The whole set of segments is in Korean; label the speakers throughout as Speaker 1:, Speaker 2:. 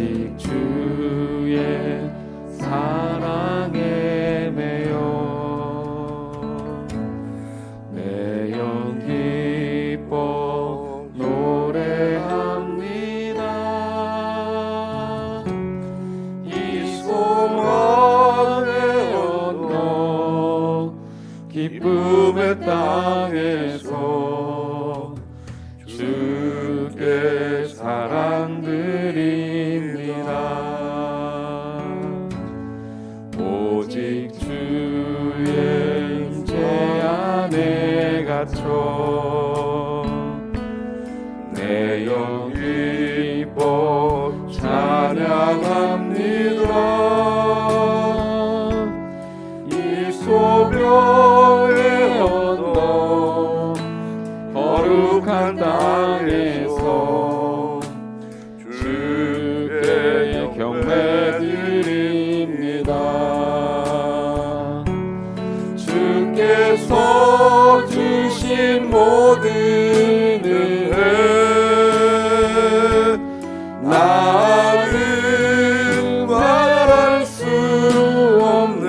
Speaker 1: 오직 주의 사랑에 매여 내 영 기뻐 노래합니다. 이 소망의 언덕 기쁨의 땅에서 주께 사랑드립니다. 오직 주의 임재 안에 갇혀 내 영 기뻐 찬양합니다. 이 소명의 언덕 거룩한 땅에서 주께 경배드립니다. 주께서 주신 모든 은혜 나는 말할 수 없네.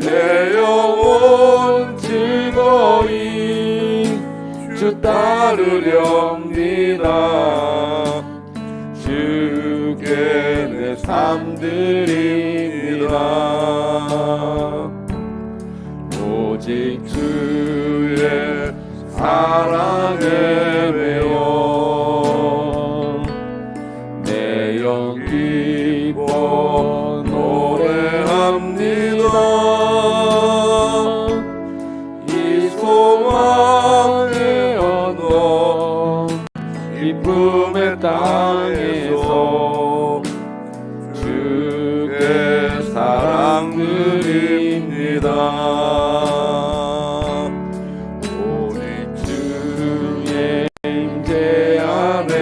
Speaker 1: 내 영혼 즐거이 주 따르렵니다. 주께 내 삶 드립니다. 오직 주의 사랑에 매여 내 영 기뻐 노래합니다. 이 소망의 언덕 기쁨의 땅에서 주께 사랑드립니다. 오직 주의 임재 안에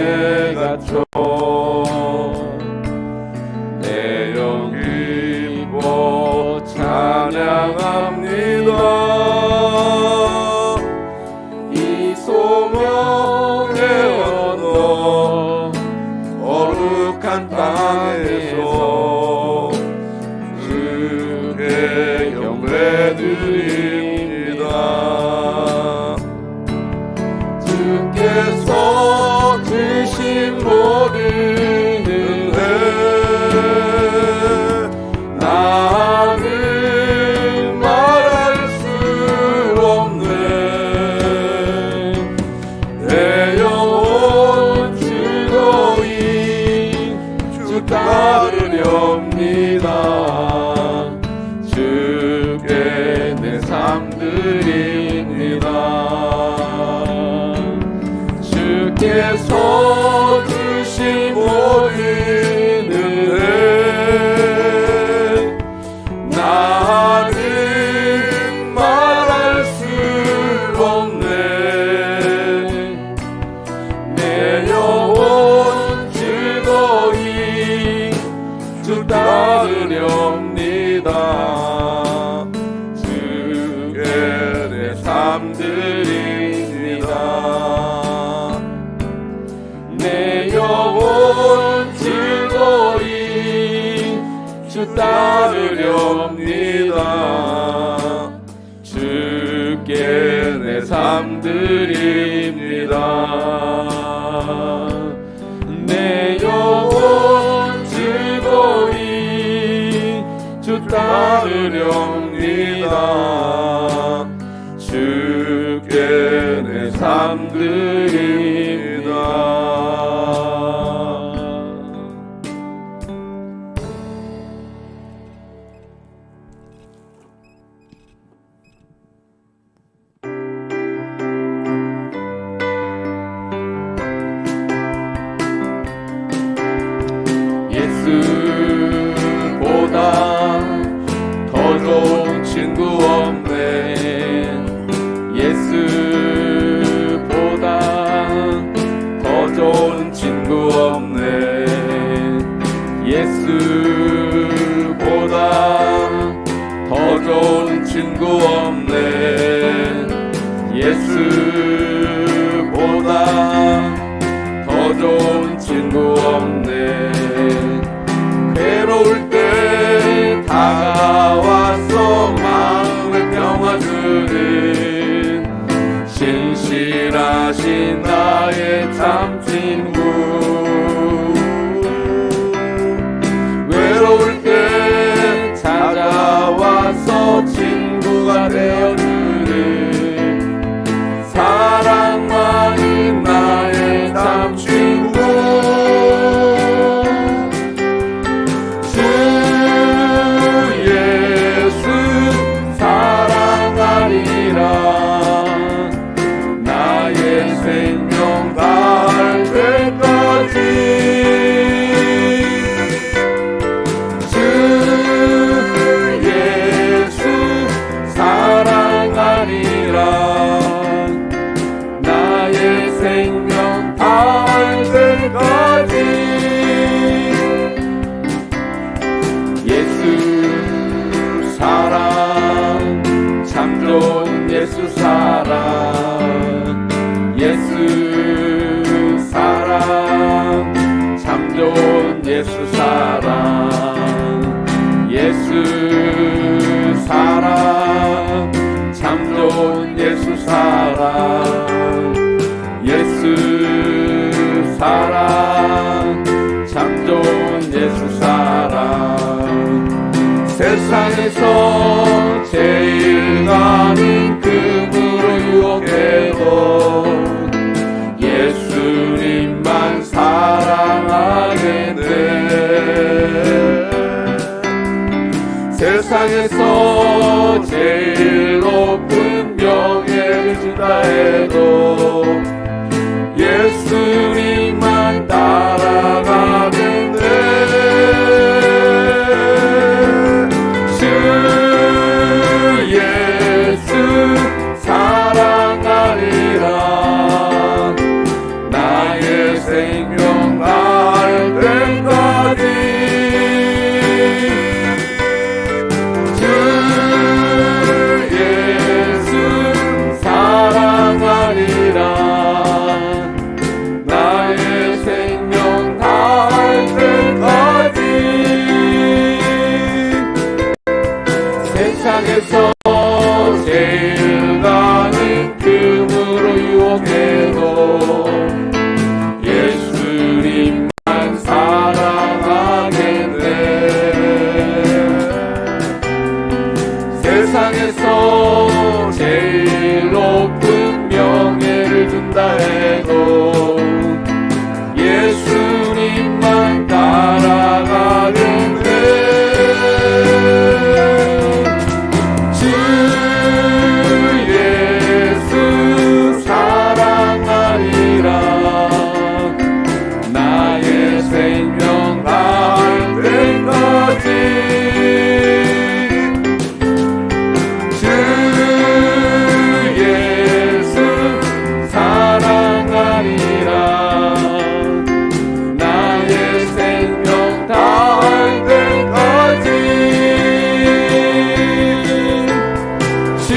Speaker 1: 갇혀 내 영 기뻐 찬양합니다. 이 소명의 언덕 거룩한 땅에서 주께 경배드립니다. 주께서 주신 모든 은혜 나는 말할 수 없네. 내 영혼 즐거이 주 따르렵니다. 주께 내 삶 드립니다. 주께서 주신 모든 은혜 나는 말할 수 없네. 내 영혼 즐거이 주 따르렵니다. 주께 내 삶 드립니다. 내 영혼 즐거이 주 따르렵니다. 주께 내 삶 드립니다. 내 영혼 즐거이 주 따르렵니다. 주께 내 삶 드립니다. 예수보다 더 좋은 친구 없네. 예수보다 더 좋은 친구 없네. 예수보다 더 좋은 친구 없네. 예수보다 더 좋은 친구 친구 없네. 괴로울 때 다가와서 마음을 평화 주는 신실하신 나의 참 친구. 외로울 때 찾아와서 친구가 되어주는 사랑 많은 나의 참 친구. 주 예수 사랑하리라. 나의 생명 다할 때까지. 주 예수 사랑하리라. 나의 생명 다할 때까지. 예수 사랑 참 좋은 예수 사랑. 예수 사랑 참 좋은 예수 사랑. 예수 사랑 참 좋은 예수 사랑. 예수 사랑 참 좋은 예수 사랑. 세상에서 제일 가는 금으로 유혹해도 예수님만 사랑하게 돼. 세상에서 제일 높은 명예를 준다 해도 예수님만 따라가면 돼. 주 예수 사랑하리라. 나의 생명 다할 때까지. 주 예수 사랑하리라. 나의 생명 다할 때까지. 세상에서 제일 가는 금으로 유혹해도 예수님만 사랑하게 돼. 세상에서 제일 높은 명예를 준다 해도 예수님만 따라가는 돼. 주 예수 사랑하리라. 나의 생명 다할 때까지. 주 예수 사랑하리라. 나의 생명 다할 때까지. 주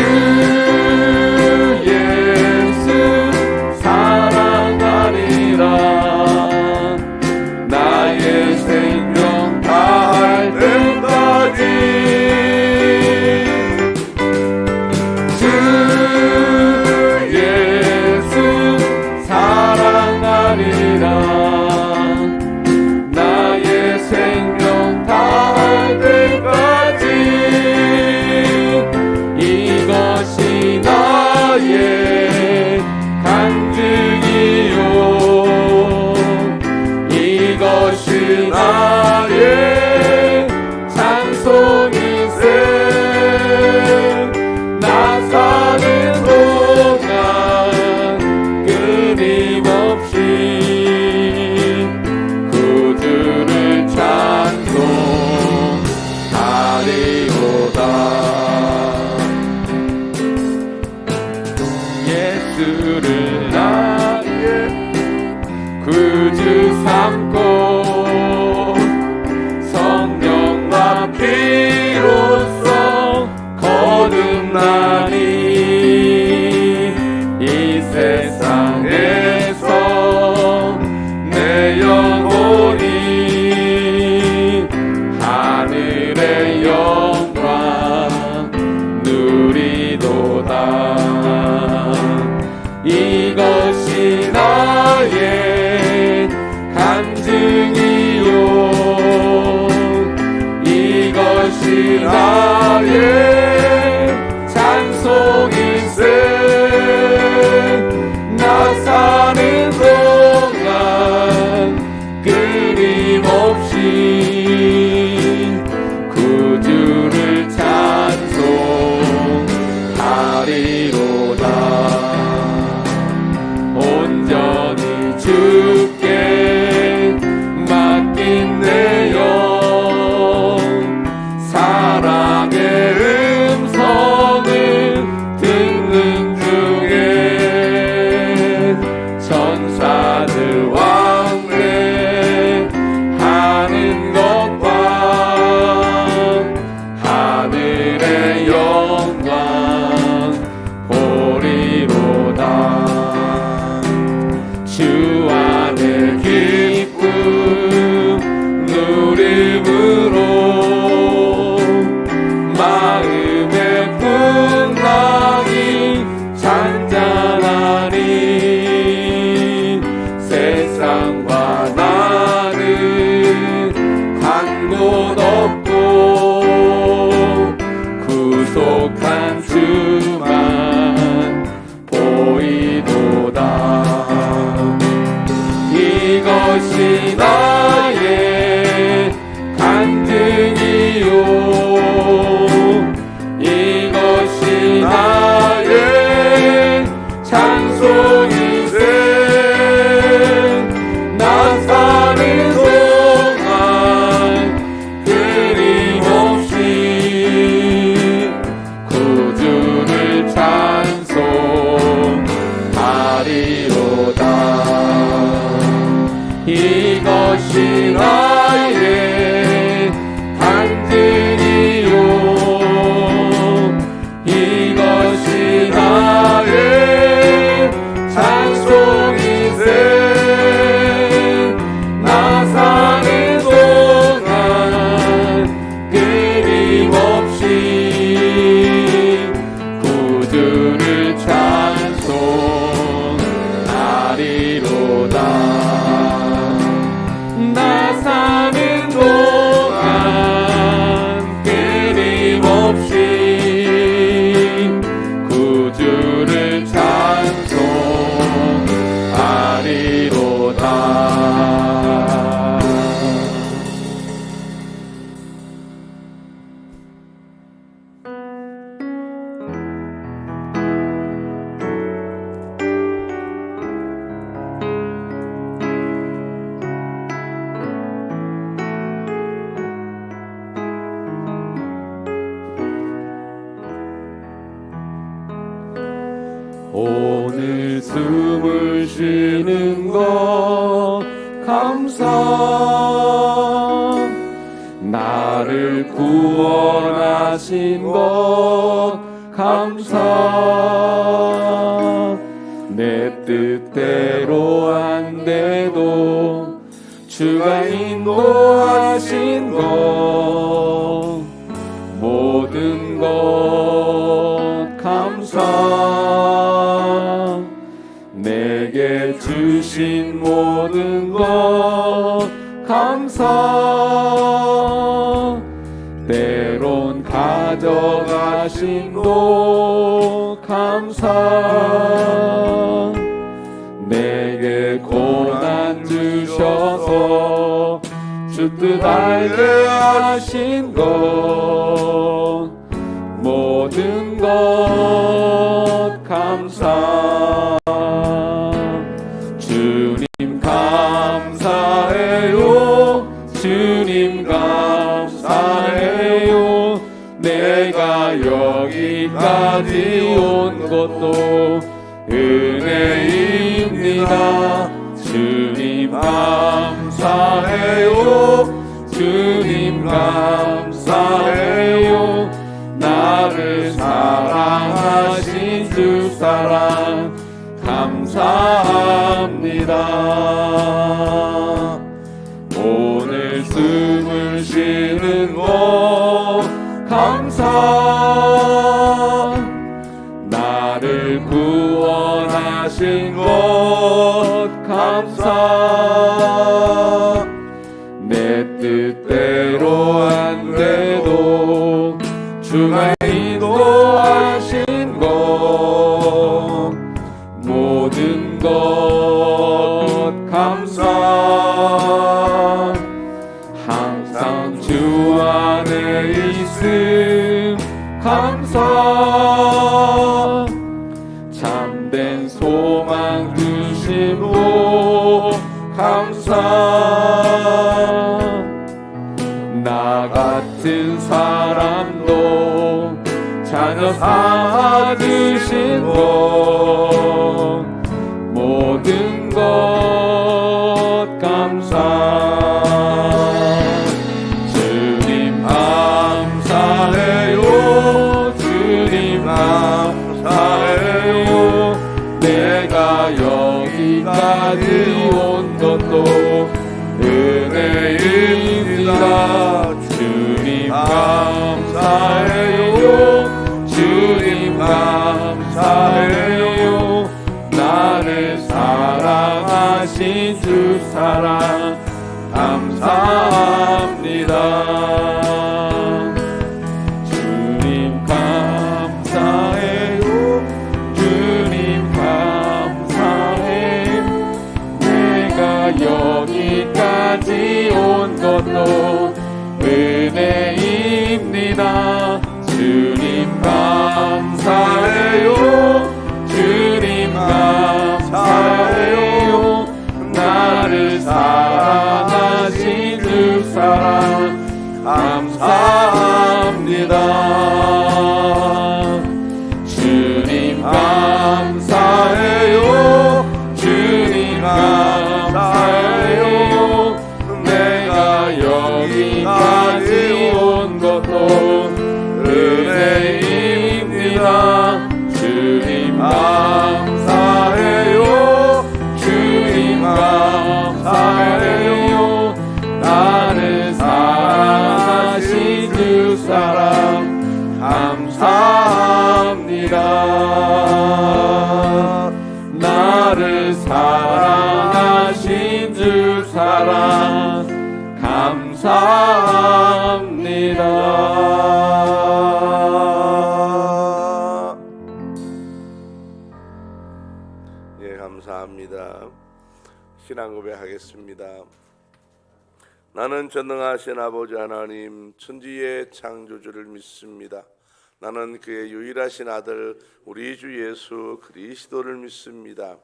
Speaker 1: 예수 사랑하리라. 나의 생명 다할 때까지. 주 예수 사랑하리라. 나의 생명 다할 때까지. 이것이 나의 간증이요. 이것이 나의 찬송인생. 나 사는 동안 끊임없이 구주를 찬송하리로다. 예수를 나의 구주 삼고 성령과 피로써 거듭나니 이 세상에서 내 영혼 주 안에 기쁨 누림으로 마음의 풍랑이 잔잔하니 세상과 나는 간 곳 없고 구속한 주만 보이도다. 이것이 나의 간증이요 이것이 나의 찬송이세. 나 사는 동안 끊임없이 구주를 찬송하리로다. 이것이 나의 간증이요 이것이 나의 찬송이세. 나 사는 동안 끊임없이 구주를 찬송하리로다. 나 사는 동안 끊임없이 구주를 찬송하리로다. 오늘 숨을 쉬는 것 감사. 나를 구원하신 것 감사. 내 뜻대로 안 돼도 주가 인도하신 것 모든 것 감사. 내게 주신 모든 것 감사. 때론 가져가신 것 감사. 내게 고난 주셔서 주 뜻 알게 하신 것 모든 것 감사. 주님 감사해요. 주님 감사해요. 내가 여기까지 온 것도 은혜입니다. 주님 감사해요. 주님 감사해요. 나를 사랑하신 주 사랑 감사합니다. 오늘 숨을 쉬는 것 감사. 나를 구원하신 것 감사. 내 뜻대로 안 돼도 주가 인도하신 것 모든 것 감사. 항상 주 안에 있음 감사. 참된 소망 주신 분 감사. 나 같은 사람도 자녀 삼아주신 것 모든 것 감사. 주님 감사해요. 주님 감사해요. 내 여기까지 온 것도 은혜입니다. 주님 감사해요. 주님 감사해요. 나를 사랑하신 주 사랑 감사합니다. 주님 감사해요. 주님 감사해요. 내가 여기까지 온 것도 은혜입니다. 주님 감사해요. 주님 감사해요. 나를 사랑하신 주 사랑 감사합니다. 주님 감사해요. 주님 감사해요. 내가 여기까지 온 것도 은혜입니다. 주님 감사해요. 주님 감사해요. 나를 사랑하신 주 사랑 감사합니다. 나를 사랑하신 주 사랑 감사합니다.
Speaker 2: 예, 감사합니다. 신앙 고백하겠습니다. 나는 전능하신 아버지 하나님 천지의 창조주를 믿습니다. 나는 그의 유일하신 아들 우리 주 예수 그리스도를 믿습니다.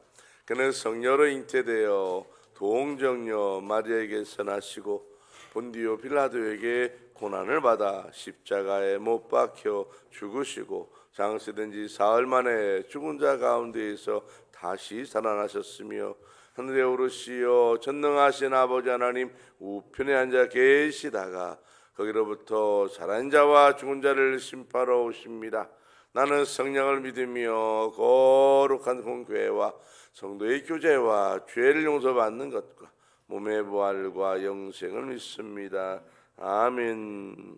Speaker 2: 그는 성녀로 잉태되어 동정녀 마리아에게서 나시고 본디오 빌라도에게 고난을 받아 십자가에 못 박혀 죽으시고 장세된 지 사흘 만에 죽은 자 가운데에서 다시 살아나셨으며 하늘에 오르시어 전능하신 아버지 하나님 우편에 앉아 계시다가 거기로부터 살아있는 자와 죽은 자를 심판하러 오십니다. 나는 성령을 믿으며 거룩한 공교회와 성도의 교제와 죄를 용서받는 것과 몸의 부활과 영생을 믿습니다. 아멘.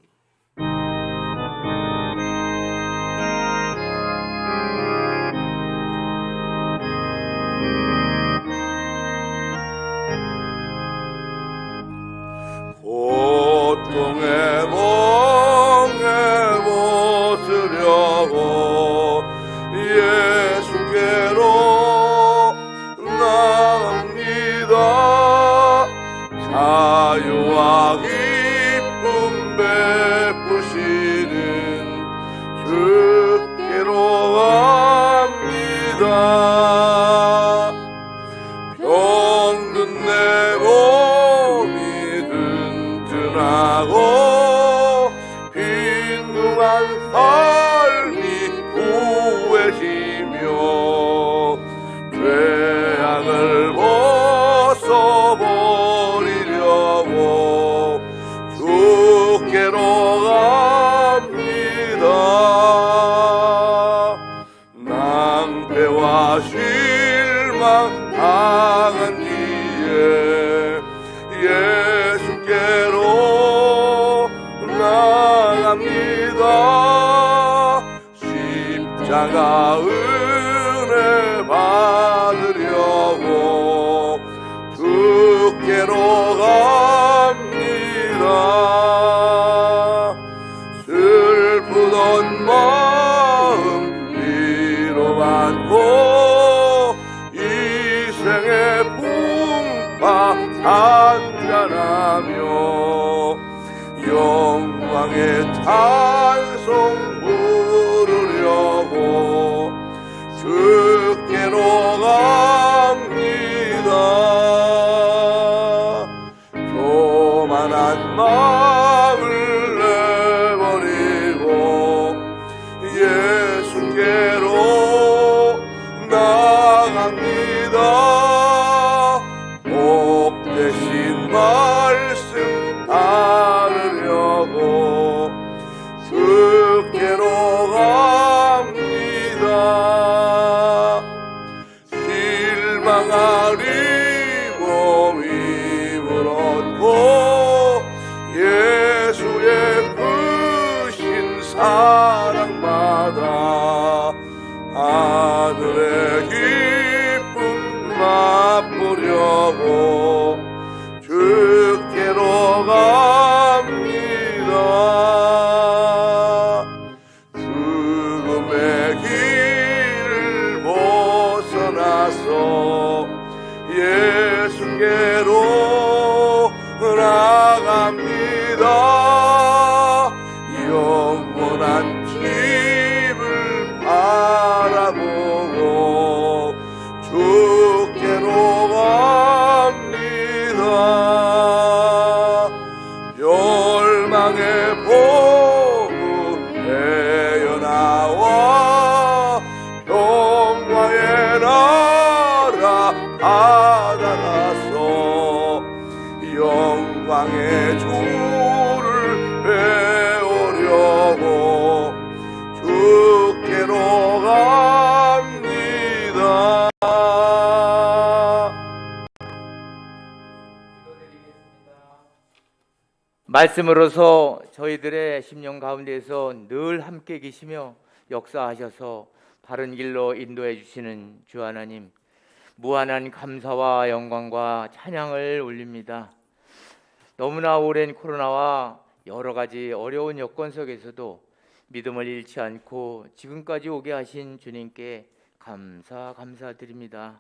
Speaker 2: 고통의 봉에 벗으려고 예수께로 나갑니다. 자유와 기쁨 베푸시는 주께로 갑니다. 병든 내 몸이 든든하고 빈궁한 삶이 후회지며 죄악을 벗어버리려고 주께로 갑니다. 낭패와 실망 당한 뒤에 예수께로 나갑니다. 십자가 은혜 받으려고 주께로 갑니다. 슬프던 마음 위로받고 이 생의 풍파 한잔하며 영광의 찬송 부르려고 주께로 갑니다. 교만한 마음을 내버리고 예수께로 나갑니다. 복되신 말씀 따르려고 주께로 갑니다. 실망한 하나님 몸임을 얻고 예수의 크신 사랑받아 하늘의 기쁨 맛보려고 주께로 갑니다. 죽음의 길을 벗어나서 예수께로 나갑니다. 영원한 집을 바라보고 주께로 갑니다. 멸망의 복을 헤어나와 평화의 나라 받아가서 영광의 주를 배우려고 주께로 갑니다.
Speaker 3: 말씀으로서 저희들의 심령 가운데에서 늘 함께 계시며 역사하셔서 바른 길로 인도해 주시는 주 하나님, 무한한 감사와 영광과 찬양을 올립니다. 너무나 오랜 코로나와 여러 가지 어려운 여건 속에서도 믿음을 잃지 않고 지금까지 오게 하신 주님께 감사드립니다.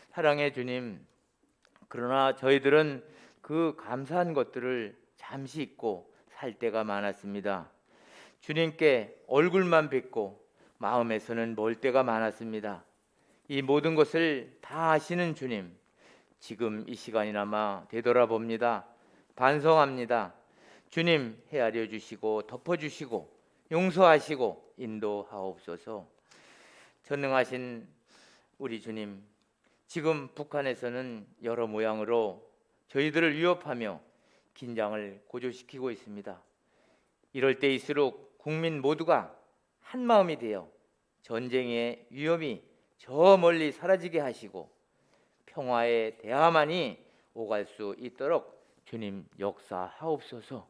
Speaker 3: 사랑의 주님, 그러나 저희들은 그 감사한 것들을 잠시 잊고 살 때가 많았습니다. 주님께 얼굴만 뵙고 마음에서는 멀 때가 많았습니다. 이 모든 것을 다 아시는 주님, 지금 이 시간이나마 되돌아봅니다. 반성합니다. 주님, 헤아려 주시고 덮어주시고 용서하시고 인도하옵소서. 전능하신 우리 주님, 지금 북한에서는 여러 모양으로 저희들을 위협하며 긴장을 고조시키고 있습니다. 이럴 때일수록 국민 모두가 한마음이 되어 전쟁의 위험이 저 멀리 사라지게 하시고 평화의 대화만이 오갈 수 있도록 주님 역사하옵소서.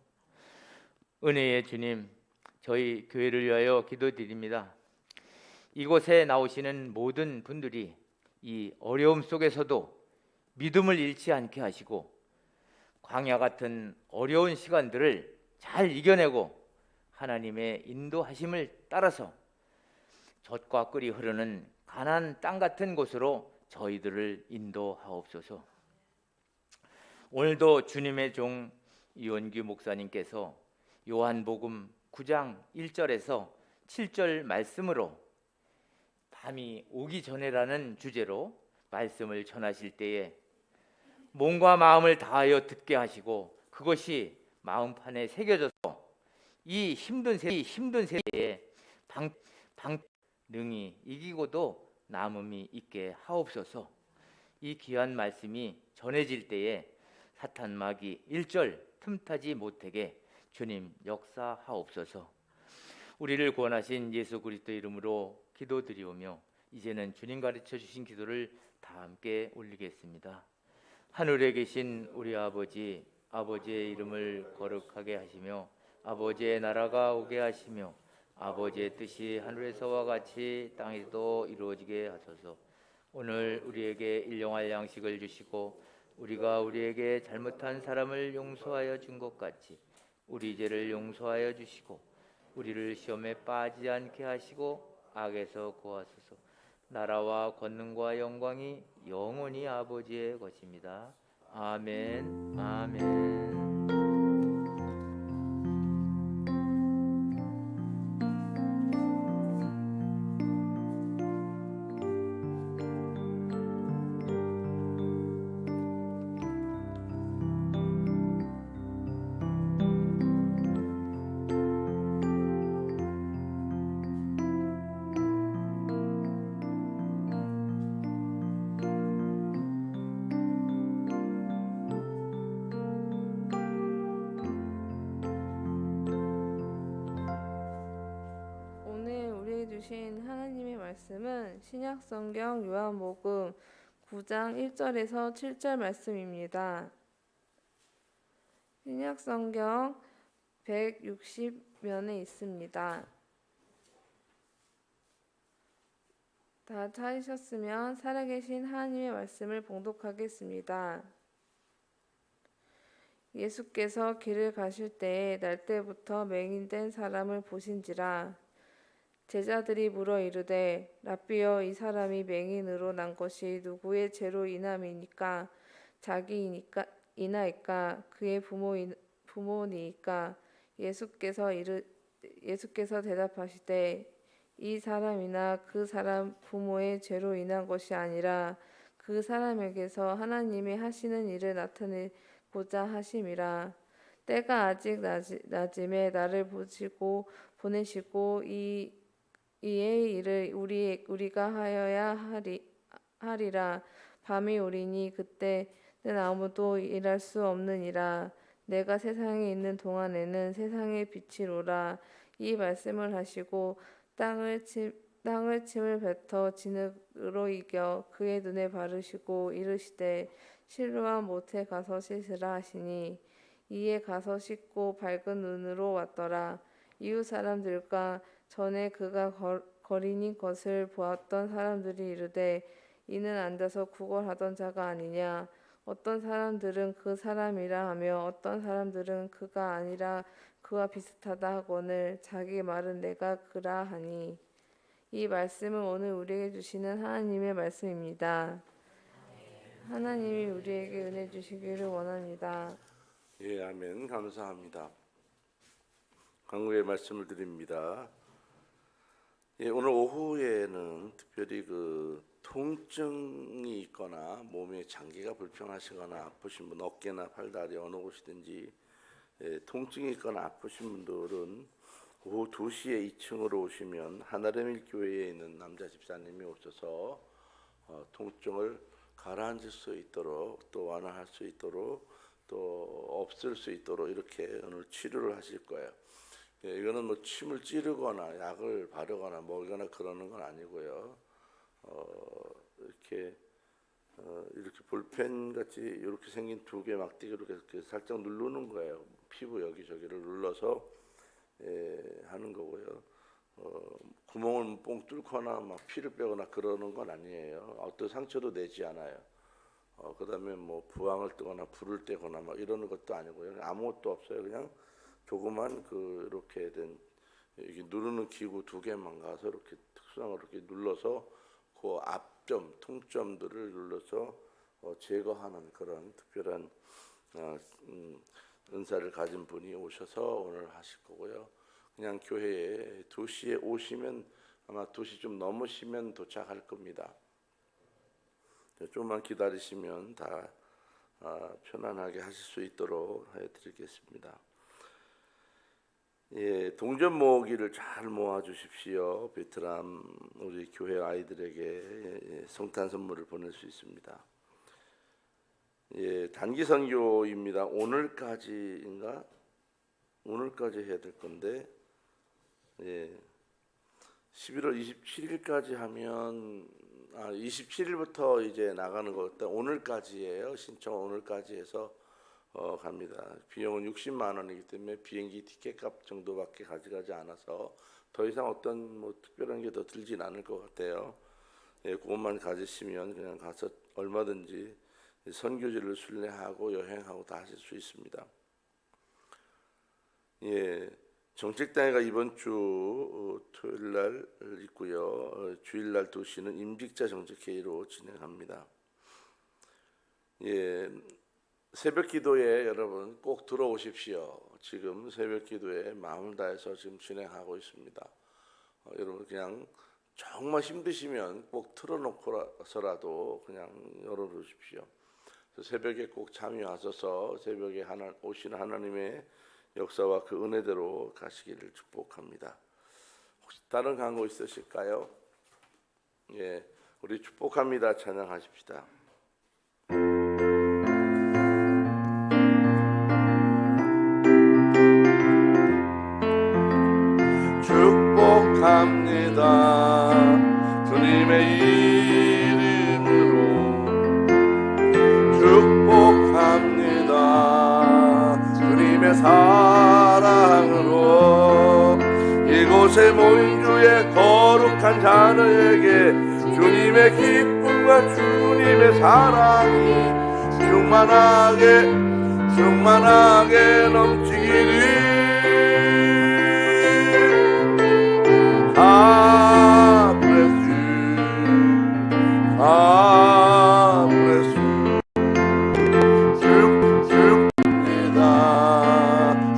Speaker 3: 은혜의 주님, 저희 교회를 위하여 기도드립니다. 이곳에 나오시는 모든 분들이 이 어려움 속에서도 믿음을 잃지 않게 하시고 광야 같은 어려운 시간들을 잘 이겨내고 하나님의 인도하심을 따라서 젖과 꿀이 흐르는 가나안 땅 같은 곳으로 저희들을 인도하옵소서. 오늘도 주님의 종 이원규 목사님께서 요한복음 9장 1절에서 7절 말씀으로 밤이 오기 전에라는 주제로 말씀을 전하실 때에 몸과 마음을 다하여 듣게 하시고 그것이 마음판에 새겨져서 이 힘든 세대에 능히 이기고도 남음이 있게 하옵소서. 이 귀한 말씀이 전해질 때에 사탄 마귀 일절 틈타지 못하게 주님 역사하옵소서. 우리를 구원하신 예수 그리스도 이름으로 기도드리오며 이제는 주님 가르쳐 주신 기도를 다 함께 올리겠습니다. 하늘에 계신 우리 아버지, 아버지의 이름을 거룩하게 하시며 아버지의 나라가 오게 하시며 아버지의 뜻이 하늘에서와 같이 땅에서도 이루어지게 하소서. 오늘 우리에게 일용할 양식을 주시고 우리가 우리에게 잘못한 사람을 용서하여 준 것 같이 우리 죄를 용서하여 주시고 우리를 시험에 빠지지 않게 하시고 악에서 구하소서. 나라와 권능과 영광이 영원히 아버지의 것입니다. 아멘. 아멘.
Speaker 4: 주신 하나님의 말씀은 신약성경 요한복음 9장 1절에서 7절 말씀입니다. 신약성경 160면에 있습니다. 다 찾으셨으면 살아계신 하나님의 말씀을 봉독하겠습니다. 예수께서 길을 가실 때에 날때부터 맹인된 사람을 보신지라. 제자들이 물어 이르되 랍비여, 이 사람이 맹인으로 난 것이 누구의 죄로 인함이니까? 자기이나이까 그의 부모니이까? 예수께서 대답하시되 이 사람이나 그 사람 부모의 죄로 인한 것이 아니라 그 사람에게서 하나님이 하시는 일을 나타내고자 하심이라. 때가 아직 낮음에 나를 보내시고 이의 일을 우리가 하여야 하리라. 밤이 오리니 그때는 아무도 일할 수 없느니라. 내가 세상에 있는 동안에는 세상의 빛이로라. 이 말씀을 하시고 땅을 침을 뱉어 진흙으로 이겨 그의 눈에 바르시고 이르시되 실로암 못에 가서 씻으라 하시니 이에 가서 씻고 밝은 눈으로 왔더라. 이웃 사람들과 전에 그가 거린인 것을 보았던 사람들이 이르되 이는 앉아서 구걸하던 자가 아니냐. 어떤 사람들은 그 사람이라 하며 어떤 사람들은 그가 아니라 그와 비슷하다 하거늘 자기 말은 내가 그라 하니. 이 말씀은 오늘 우리에게 주시는 하나님의 말씀입니다. 하나님이 우리에게 은혜 주시기를 원합니다.
Speaker 2: 예, 아멘. 감사합니다. 강구의 말씀을 드립니다. 예, 오늘 오후에는 특별히 그 통증이 있거나 몸에 장기가 불편하시거나 아프신 분, 어깨나 팔다리 어느 곳이든지 통증이 있거나 아프신 분들은 오후 2시에 2층으로 오시면 하나림일 교회에 있는 남자 집사님이 오셔서 통증을 가라앉을 수 있도록 또 완화할 수 있도록 또 없앨 수 있도록 이렇게 오늘 치료를 하실 거예요. 이거는 뭐 침을 찌르거나 약을 바르거나 먹이거나 그러는 건 아니고요. 이렇게 볼펜 같이 이렇게 생긴 두 개 막대기로 이렇게 살짝 누르는 거예요. 피부 여기저기를 눌러서 하는 거고요. 구멍을 뽕 뚫거나 막 피를 빼거나 그러는 건 아니에요. 어떤 상처도 내지 않아요. 그다음에 뭐 부항을 뜨거나 불을 떼거나 막 이러는 것도 아니고요. 아무것도 없어요. 그냥 조그만 이렇게 된 이게 누르는 기구 두 개만 가서 이렇게 특수한 이렇게 눌러서 그 앞점 통점들을 눌러서 제거하는 그런 특별한 은사를 가진 분이 오셔서 오늘 하실 거고요. 그냥 교회에 2시에 오시면 아마 2시 좀 넘으시면 도착할 겁니다. 조금만 기다리시면 다 편안하게 하실 수 있도록 해드리겠습니다. 예, 동전 모으기를 잘 모아 주십시오. 베트남 우리 교회 아이들에게 성탄 선물을 보낼 수 있습니다. 예, 단기 선교입니다. 오늘까지인가? 오늘까지 해야 될 건데, 예, 11월 27일까지 하면 27일부터 이제 나가는 것 같다. 오늘까지예요. 신청 오늘까지 해서 갑니다. 비용은 60만 원이기 때문에 비행기 티켓 값 정도밖에 가져가지 않아서 더 이상 어떤 뭐 특별한 게 더 들진 않을 것 같아요. 예, 그것만 가지시면 그냥 가서 얼마든지 선교지를 순례하고 여행하고 다 하실 수 있습니다. 예, 정책당회가 이번 주 토요일 날 있고요. 주일날 2시는 임직자 정책회의로 진행합니다. 예, 새벽 기도에 여러분 꼭 들어오십시오. 지금 새벽 기도에 마음을 다해서 지금 진행하고 있습니다. 여러분 그냥 정말 힘드시면 꼭 틀어놓고서라도 그냥 열어두십시오. 새벽에 꼭 참여하셔서 새벽에 오시는 하나님의 역사와 그 은혜대로 가시기를 축복합니다. 혹시 다른 광고 있으실까요? 예, 우리 축복합니다. 찬양하십시다. 축복합니다. 주님의 이름으로 이곳에 모인 주의 거룩한 자녀에게 주님의 기쁨과 주님의 사랑이 충만하게 넘치기를. God bless you. God bless you. 축복합니다.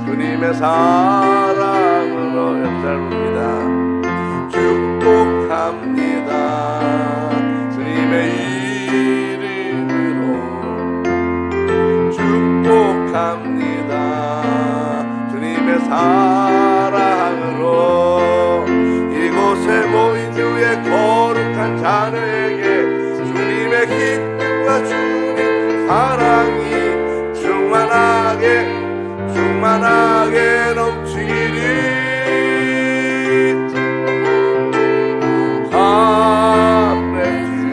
Speaker 2: 주님의 사랑으로 역사합니다. 축복합니다. 주님의 이름으로 축복합니다. 주님의 사랑으로 이곳에 모인 주의 거룩한 자녀에게 주님의 기쁨과 주님 사랑이 충만하게 넘치기를. God bless you.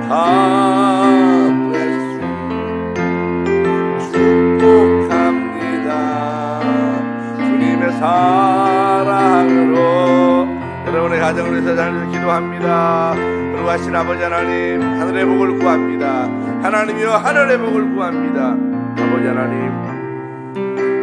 Speaker 2: God bless you. 축복합니다. 주님의 사랑으로 여러분의 가정을 위해서 하나님 기도합니다. 그리고 하신 아버지 하나님, 하늘의 복을 구합니다. 하나님이여 하늘의 복을 구합니다. 아버지 하나님,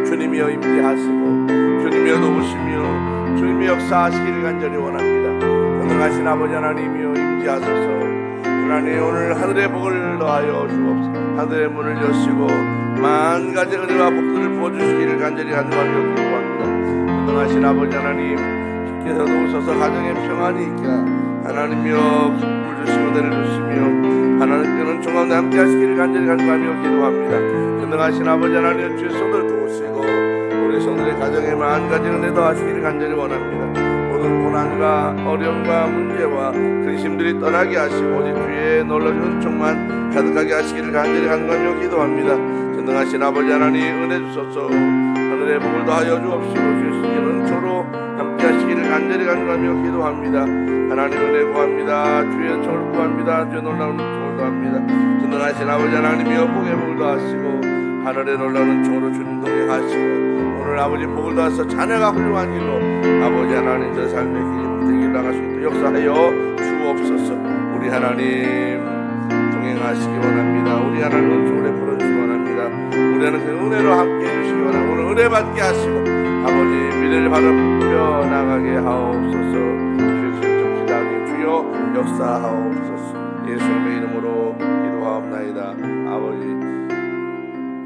Speaker 2: 주님이여 임재하시고 주님이여 도우시며 주님이 역사하시기를 간절히 원합니다. 전능하신 아버지 하나님이여 임재하소서. 하나님 오늘 하늘의 복을 더하여 주옵소서. 하늘의 문을 여시고 만 가지 은혜와 복들을 부어주시기를 간절히 간구하며 기도합니다. 전능하신 아버지 하나님, 주께서 도우셔서 가정에 평안이 있게 하나님이여 기쁨을 주시고 내려주시며 하나님께는 종합 함께 하시기를 간절히 간구하며 기도합니다. 전능하신 아버지 하나님, 주의 손을 도우시고 우리 성들의 가정에 만가지 은혜 더하시기를 간절히 원합니다. 모든 고난과 어려움과 문제와 근심들이 떠나게 하시고 오직 주의 놀라운 은총만 가득하게 하시기를 간절히 간구하며 기도합니다. 전능하신 아버지 하나님, 은혜 주소서. 하늘의 복을 더하여 주옵시고 주의 신의 은총으로 함께 하시기를 간절히 간구하며 기도합니다. 하나님 은혜 구합니다. 주의 은총을 구합니다. 주의 놀라운 은총을 더합니다. 전능하신 아버지 하나님이여 복의 복을 더하시고 하늘의 놀라운 은총으로 주님 동행하시고 오늘 아버지 복을 더하셔서 자녀가 훌륭한 길로 아버지 하나님 저 삶의 길이 복된 길로 나갈 수 있도록 역사하여 주옵소서. 우리 하나님 동행하시기 원합니다. 우리 하나님 은총을 베풀어주시기 원합니다. 우리는 그 은혜로 함께 해주시기 원합니다. 오늘 은혜 받게 하시고 아버지 미래를 바라보며 나가게 하옵소서. 주의 기다리 주여 역사하옵소서. 예수님의 이름으로 기도하옵나이다. 아버지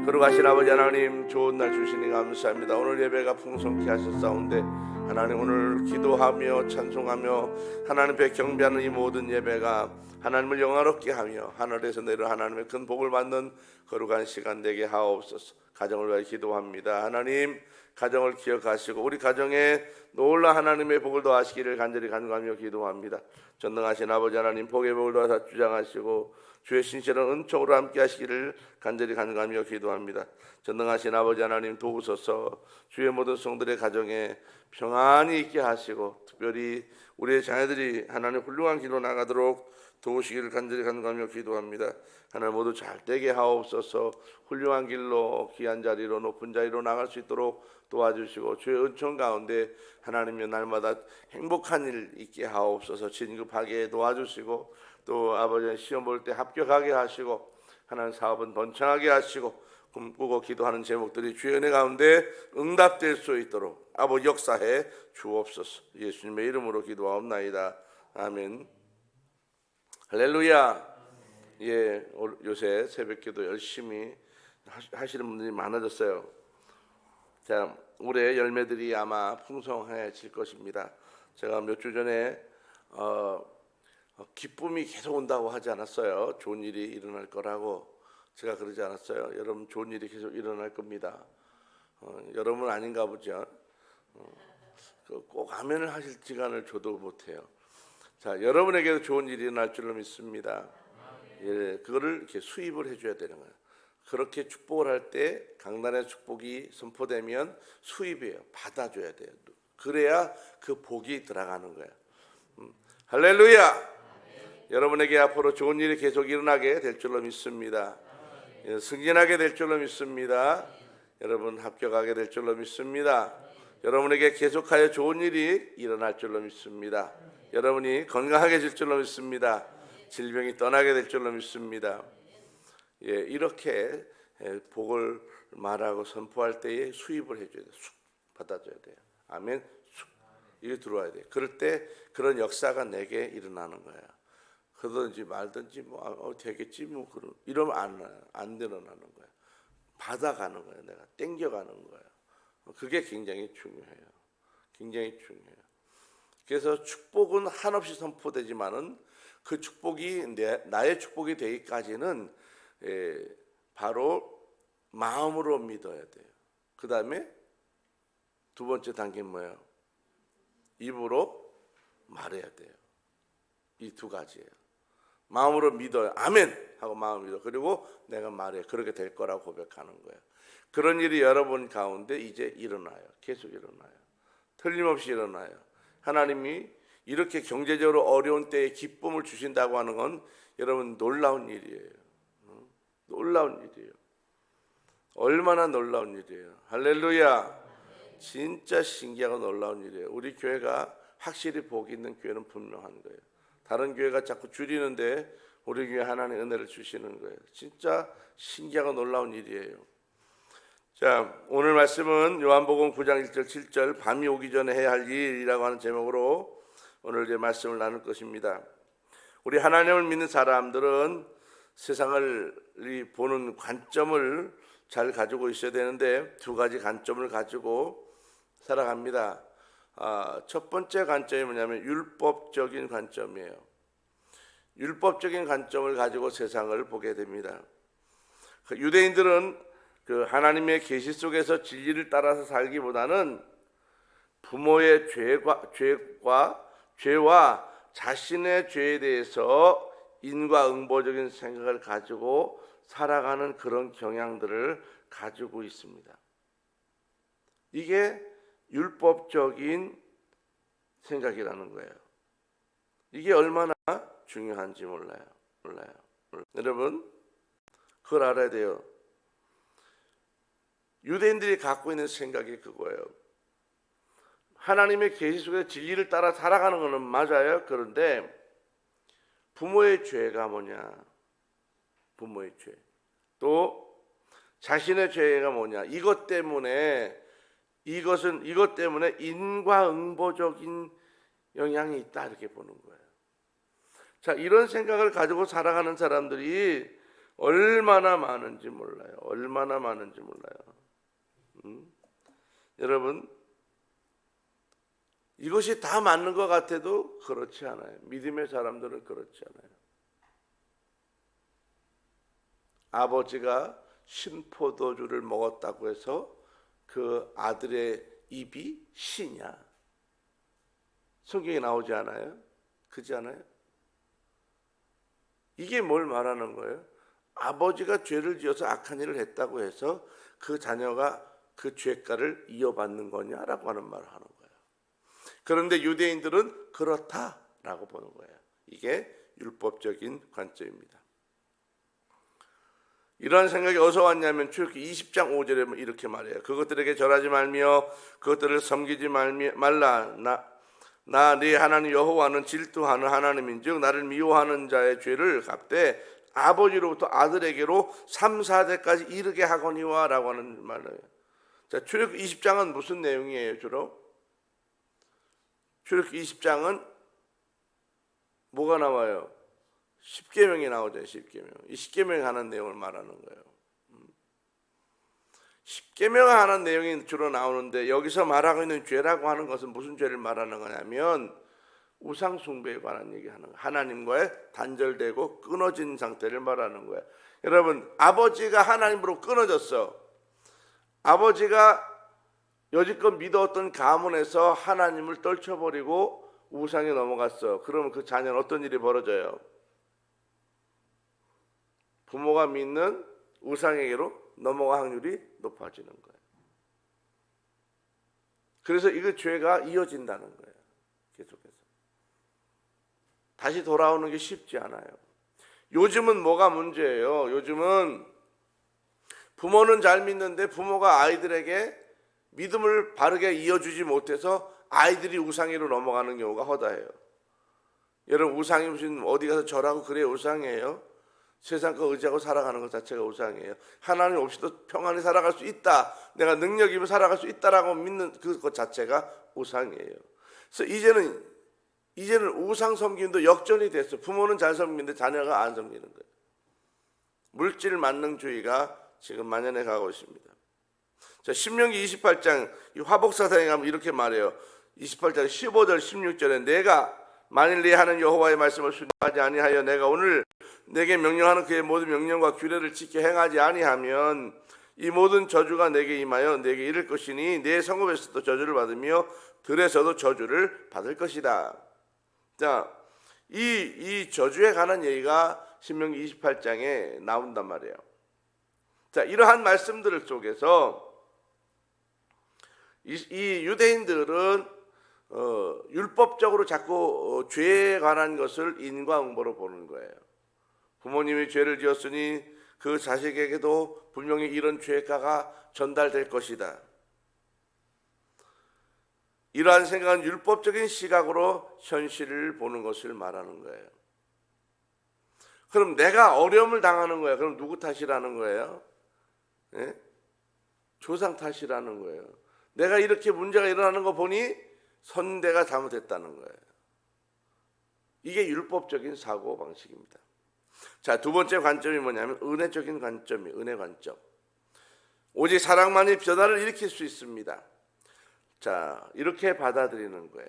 Speaker 2: 거룩하신 아버지 하나님, 좋은 날 주시니 감사합니다. 오늘 예배가 풍성케 하셨사온데 하나님 오늘 기도하며 찬송하며 하나님 앞에 경배하는 이 모든 예배가 하나님을 영화롭게 하며 하늘에서 내려 하나님의 큰 복을 받는 거룩한 시간 되게 하옵소서. 가정을 위해 기도합니다. 하나님 가정을 기억하시고 우리 가정에 놀라 하나님의 복을 더하시기를 간절히 간구하며 기도합니다. 전능하신 아버지 하나님, 복의 복을 더하사 주장하시고 주의 신실한 은총으로 함께 하시기를 간절히 간구하며 기도합니다. 전능하신 아버지 하나님, 도우소서. 주의 모든 성들의 가정에 평안이 있게 하시고 특별히 우리의 자녀들이 하나님 훌륭한 길로 나가도록 도우시기를 간절히 간구하며 기도합니다. 하나님 모두 잘 되게 하옵소서. 훌륭한 길로 귀한 자리로 높은 자리로 나갈 수 있도록 도와주시고 주의 은총 가운데 하나님의 날마다 행복한 일 있게 하옵소서. 진급하게 도와주시고 또 아버지 시험 볼 때 합격하게 하시고 하나님 사업은 번창하게 하시고 꿈꾸고 기도하는 제목들이 주의 은혜 가운데 응답될 수 있도록 아버지 역사해 주옵소서. 예수님의 이름으로 기도하옵나이다. 아멘. 할렐루야. 예, 요새 새벽기도 열심히 하시는 분들이 많아졌어요. 자, 올해 열매들이 아마 풍성해질 것입니다. 제가 몇 주 전에 기쁨이 계속 온다고 하지 않았어요? 좋은 일이 일어날 거라고 제가 그러지 않았어요? 여러분 좋은 일이 계속 일어날 겁니다. 여러분 아닌가 보죠? 꼭 아멘을 하실 시간을 줘도 못해요. 자, 여러분에게도 좋은 일이 일어날 줄로 믿습니다. 예, 그거를 이렇게 수입을 해줘야 되는 거예요. 그렇게 축복을 할 때 강단의 축복이 선포되면 수입이에요. 받아줘야 돼요. 그래야 그 복이 들어가는 거예요. 할렐루야. 여러분에게 앞으로 좋은 일이 계속 일어나게 될 줄로 믿습니다. 승진하게 될 줄로 믿습니다. 여러분 합격하게 될 줄로 믿습니다. 여러분에게 계속하여 좋은 일이 일어날 줄로 믿습니다. 여러분이 건강하게 줄로 믿습니다. 질병이 떠나게 될 줄로 믿습니다. 예, 이렇게 복을 말하고 선포할 때에 수입을 해줘야 돼요. 쑥 받아줘야 돼요. 아멘. 쑥 이게 들어와야 돼요. 그럴 때 그런 역사가 내게 일어나는 거야. 그러든지 말든지 뭐 되겠지 뭐 그런 이러면 안 일어나는 거야. 받아가는 거야. 내가 땡겨가는 거야. 그게 굉장히 중요해요. 굉장히 중요해요. 그래서 축복은 한없이 선포되지만은 그 축복이 나의 축복이 되기까지는 바로 마음으로 믿어야 돼요. 그 다음에 두 번째 단계는 뭐예요? 입으로 말해야 돼요. 이 두 가지예요. 마음으로 믿어요. 아멘 하고 마음으로 믿어. 그리고 내가 말해. 그렇게 될 거라고 고백하는 거예요. 그런 일이 여러분 가운데 이제 일어나요. 계속 일어나요. 틀림없이 일어나요. 하나님이 이렇게 경제적으로 어려운 때에 기쁨을 주신다고 하는 건 여러분 놀라운 일이에요. 놀라운 일이에요. 얼마나 놀라운 일이에요. 할렐루야. 진짜 신기하고 놀라운 일이에요. 우리 교회가 확실히 복이 있는 교회는 분명한 거예요. 다른 교회가 자꾸 줄이는데 우리 교회 하나님의 은혜를 주시는 거예요. 진짜 신기하고 놀라운 일이에요. 자, 오늘 말씀은 요한복음 9장 1절 7절 밤이 오기 전에 해야 할 일이라고 하는 제목으로 오늘 이제 말씀을 나눌 것입니다. 우리 하나님을 믿는 사람들은 세상을 보는 관점을 잘 가지고 있어야 되는데 두 가지 관점을 가지고 살아갑니다. 첫 번째 관점이 뭐냐면 율법적인 관점이에요. 율법적인 관점을 가지고 세상을 보게 됩니다. 유대인들은 그 하나님의 계시 속에서 진리를 따라서 살기보다는 부모의 죄와 자신의 죄에 대해서 인과응보적인 생각을 가지고 살아가는 그런 경향들을 가지고 있습니다. 이게 율법적인 생각이라는 거예요. 이게 얼마나 중요한지 몰라요. 여러분 그걸 알아야 돼요. 유대인들이 갖고 있는 생각이 그거예요. 하나님의 계시 속에 진리를 따라 살아가는 것은 맞아요. 그런데 부모의 죄가 뭐냐? 부모의 죄. 또 자신의 죄가 뭐냐? 이것 때문에 인과응보적인 영향이 있다 이렇게 보는 거예요. 자, 이런 생각을 가지고 살아가는 사람들이 얼마나 많은지 몰라요. 얼마나 많은지 몰라요. 여러분 이것이 다 맞는 것 같아도 그렇지 않아요. 믿음의 사람들은 그렇지 않아요. 아버지가 신포도주를 먹었다고 해서 그 아들의 입이 시냐? 성경에 나오지 않아요? 그렇지 않아요? 이게 뭘 말하는 거예요? 아버지가 죄를 지어서 악한 일을 했다고 해서 그 자녀가 그 죄가를 이어받는 거냐라고 하는 말을 하는 거예요. 그런데 유대인들은 그렇다라고 보는 거예요. 이게 율법적인 관점입니다. 이러한 생각이 어디서 왔냐면 출애굽기 20장 5절에 이렇게 말해요. 그것들에게 절하지 말며 그것들을 섬기지 말라. 나 네 하나님 여호와는 질투하는 하나님인즉 나를 미워하는 자의 죄를 갚되 아버지로부터 아들에게로 3, 4대까지 이르게 하거니와 라고 하는 말이에요. 자, 출애굽기 20장은 무슨 내용이에요 주로? 출애굽기 20장은 뭐가 나와요? 10계명이 나오죠. 10계명. 이 10계명에 관한 내용을 말하는 거예요. 10계명에 관한 내용이 주로 나오는데 여기서 말하고 있는 죄라고 하는 것은 무슨 죄를 말하는 거냐면 우상 숭배에 관한 얘기하는 거예요. 하나님과의 단절되고 끊어진 상태를 말하는 거예요. 여러분, 아버지가 하나님으로 끊어졌어. 아버지가 여지껏 믿어왔던 가문에서 하나님을 떨쳐버리고 우상에 넘어갔어. 그러면 그 자녀는 어떤 일이 벌어져요? 부모가 믿는 우상에게로 넘어갈 확률이 높아지는 거예요. 그래서 이거 죄가 이어진다는 거예요. 계속해서. 다시 돌아오는 게 쉽지 않아요. 요즘은 뭐가 문제예요? 요즘은 부모는 잘 믿는데 부모가 아이들에게 믿음을 바르게 이어주지 못해서 아이들이 우상으로 넘어가는 경우가 허다해요. 여러분, 우상이 무슨 어디 가서 절하고 그래 우상이에요? 세상 거 의지하고 살아가는 것 자체가 우상이에요. 하나님 없이도 평안히 살아갈 수 있다, 내가 능력이면 살아갈 수 있다라고 믿는 그것 자체가 우상이에요. 그래서 이제는 우상 섬김도 역전이 됐어. 부모는 잘 섬기는데 자녀가 안 섬기는 거예요. 물질 만능주의가 지금 만연해 가고 있습니다. 자, 신명기 28장 이 화복사상에 가면 이렇게 말해요. 28장 15절 16절에 내가 만일 네 하는 여호와의 말씀을 순종하지 아니하여 내가 오늘 내게 명령하는 그의 모든 명령과 규례를 지켜 행하지 아니하면 이 모든 저주가 내게 임하여 내게 이를 것이니 내 성읍에서도 저주를 받으며 들에서도 저주를 받을 것이다. 자, 이 저주에 관한 얘기가 신명기 28장에 나온단 말이에요. 자, 이러한 말씀들 속에서 이 유대인들은 율법적으로 자꾸 죄에 관한 것을 인과응보로 보는 거예요. 부모님이 죄를 지었으니 그 자식에게도 분명히 이런 죄가가 전달될 것이다. 이러한 생각은 율법적인 시각으로 현실을 보는 것을 말하는 거예요. 그럼 내가 어려움을 당하는 거예요. 그럼 누구 탓이라는 거예요? 예? 조상 탓이라는 거예요. 내가 이렇게 문제가 일어나는 거 보니 선대가 잘못했다는 거예요. 이게 율법적인 사고 방식입니다. 자, 두 번째 관점이 뭐냐면 은혜적인 관점이 은혜 관점. 오직 사랑만이 변화를 일으킬 수 있습니다. 자, 이렇게 받아들이는 거예요.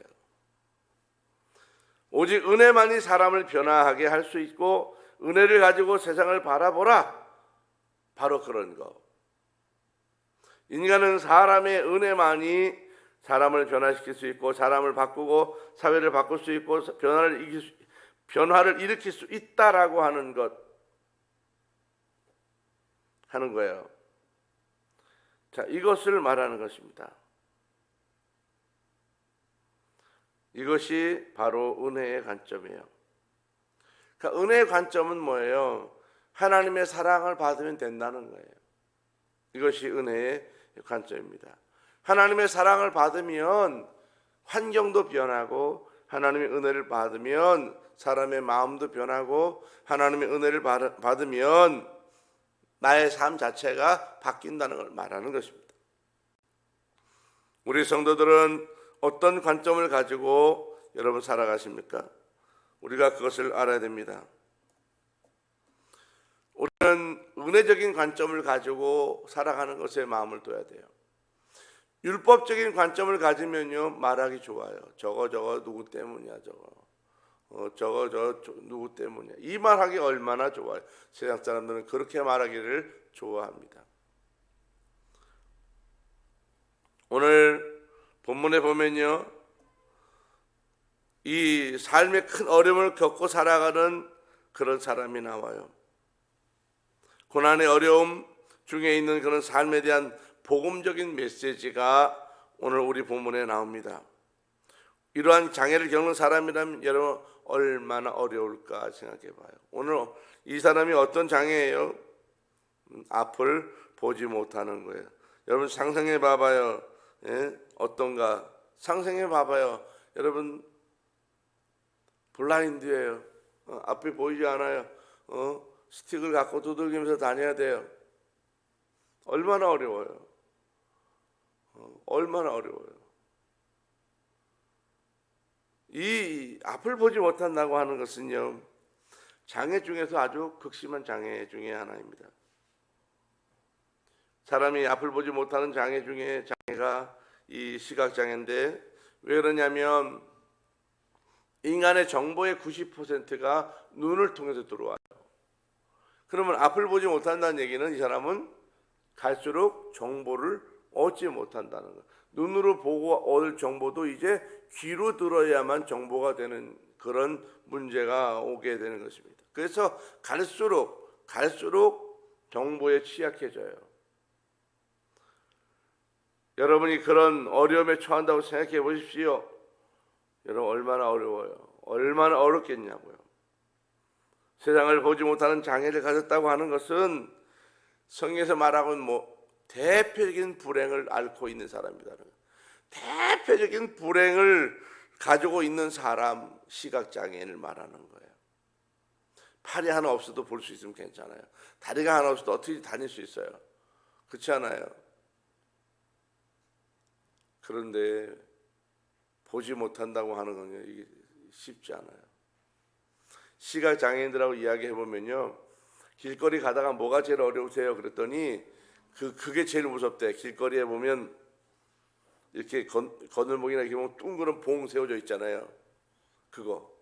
Speaker 2: 오직 은혜만이 사람을 변화하게 할 수 있고 은혜를 가지고 세상을 바라보라. 바로 그런 거. 인간은 사람의 은혜만이 사람을 변화시킬 수 있고 사람을 바꾸고 사회를 바꿀 수 있고 변화를 일으킬 수 있다라고 하는 거예요. 자, 이것을 말하는 것입니다. 이것이 바로 은혜의 관점이에요. 그러니까 은혜의 관점은 뭐예요? 하나님의 사랑을 받으면 된다는 거예요. 이것이 은혜의 관점입니다. 하나님의 사랑을 받으면 환경도 변하고 하나님의 은혜를 받으면 사람의 마음도 변하고 하나님의 은혜를 받으면 나의 삶 자체가 바뀐다는 걸 말하는 것입니다. 우리 성도들은 어떤 관점을 가지고 여러분 살아가십니까? 우리가 그것을 알아야 됩니다. 우리는 은혜적인 관점을 가지고 살아가는 것에 마음을 둬야 돼요. 율법적인 관점을 가지면요 말하기 좋아요. 저거 누구 때문이야 저거 누구 때문이야. 이 말하기 얼마나 좋아요. 세상 사람들은 그렇게 말하기를 좋아합니다. 오늘 본문에 보면요 이 삶의 큰 어려움을 겪고 살아가는 그런 사람이 나와요. 고난의 어려움 중에 있는 그런 삶에 대한 복음적인 메시지가 오늘 우리 본문에 나옵니다. 이러한 장애를 겪는 사람이라면 여러분 얼마나 어려울까 생각해 봐요. 오늘 이 사람이 어떤 장애예요? 앞을 보지 못하는 거예요. 여러분 상상해 봐봐요. 예? 어떤가? 상상해 봐봐요. 여러분 블라인드예요. 앞이 보이지 않아요. 스틱을 갖고 두들기면서 다녀야 돼요. 얼마나 어려워요. 얼마나 어려워요. 이 앞을 보지 못한다고 하는 것은요 장애 중에서 아주 극심한 장애 중에 하나입니다. 사람이 앞을 보지 못하는 장애 중에 장애가 이 시각장애인데 왜 그러냐면 인간의 정보의 90%가 눈을 통해서 들어와요. 그러면 앞을 보지 못한다는 얘기는 이 사람은 갈수록 정보를 얻지 못한다는 거예요. 눈으로 보고 얻을 정보도 이제 귀로 들어야만 정보가 되는 그런 문제가 오게 되는 것입니다. 그래서 갈수록 정보에 취약해져요. 여러분이 그런 어려움에 처한다고 생각해 보십시오. 여러분 얼마나 어려워요. 얼마나 어렵겠냐고요. 세상을 보지 못하는 장애를 가졌다고 하는 것은 성경에서 말하고는 대표적인 불행을 앓고 있는 사람이라는 거예요. 대표적인 불행을 가지고 있는 사람, 시각장애인을 말하는 거예요. 팔이 하나 없어도 볼 수 있으면 괜찮아요. 다리가 하나 없어도 어떻게 다닐 수 있어요. 그렇지 않아요? 그런데 보지 못한다고 하는 건 이게 쉽지 않아요. 시각장애인들하고 이야기해보면요, 길거리 가다가 뭐가 제일 어려우세요? 그랬더니 그게 제일 무섭대. 길거리에 보면 이렇게 거늘목이나 이렇게 보면 둥그런 봉 세워져 있잖아요. 그거.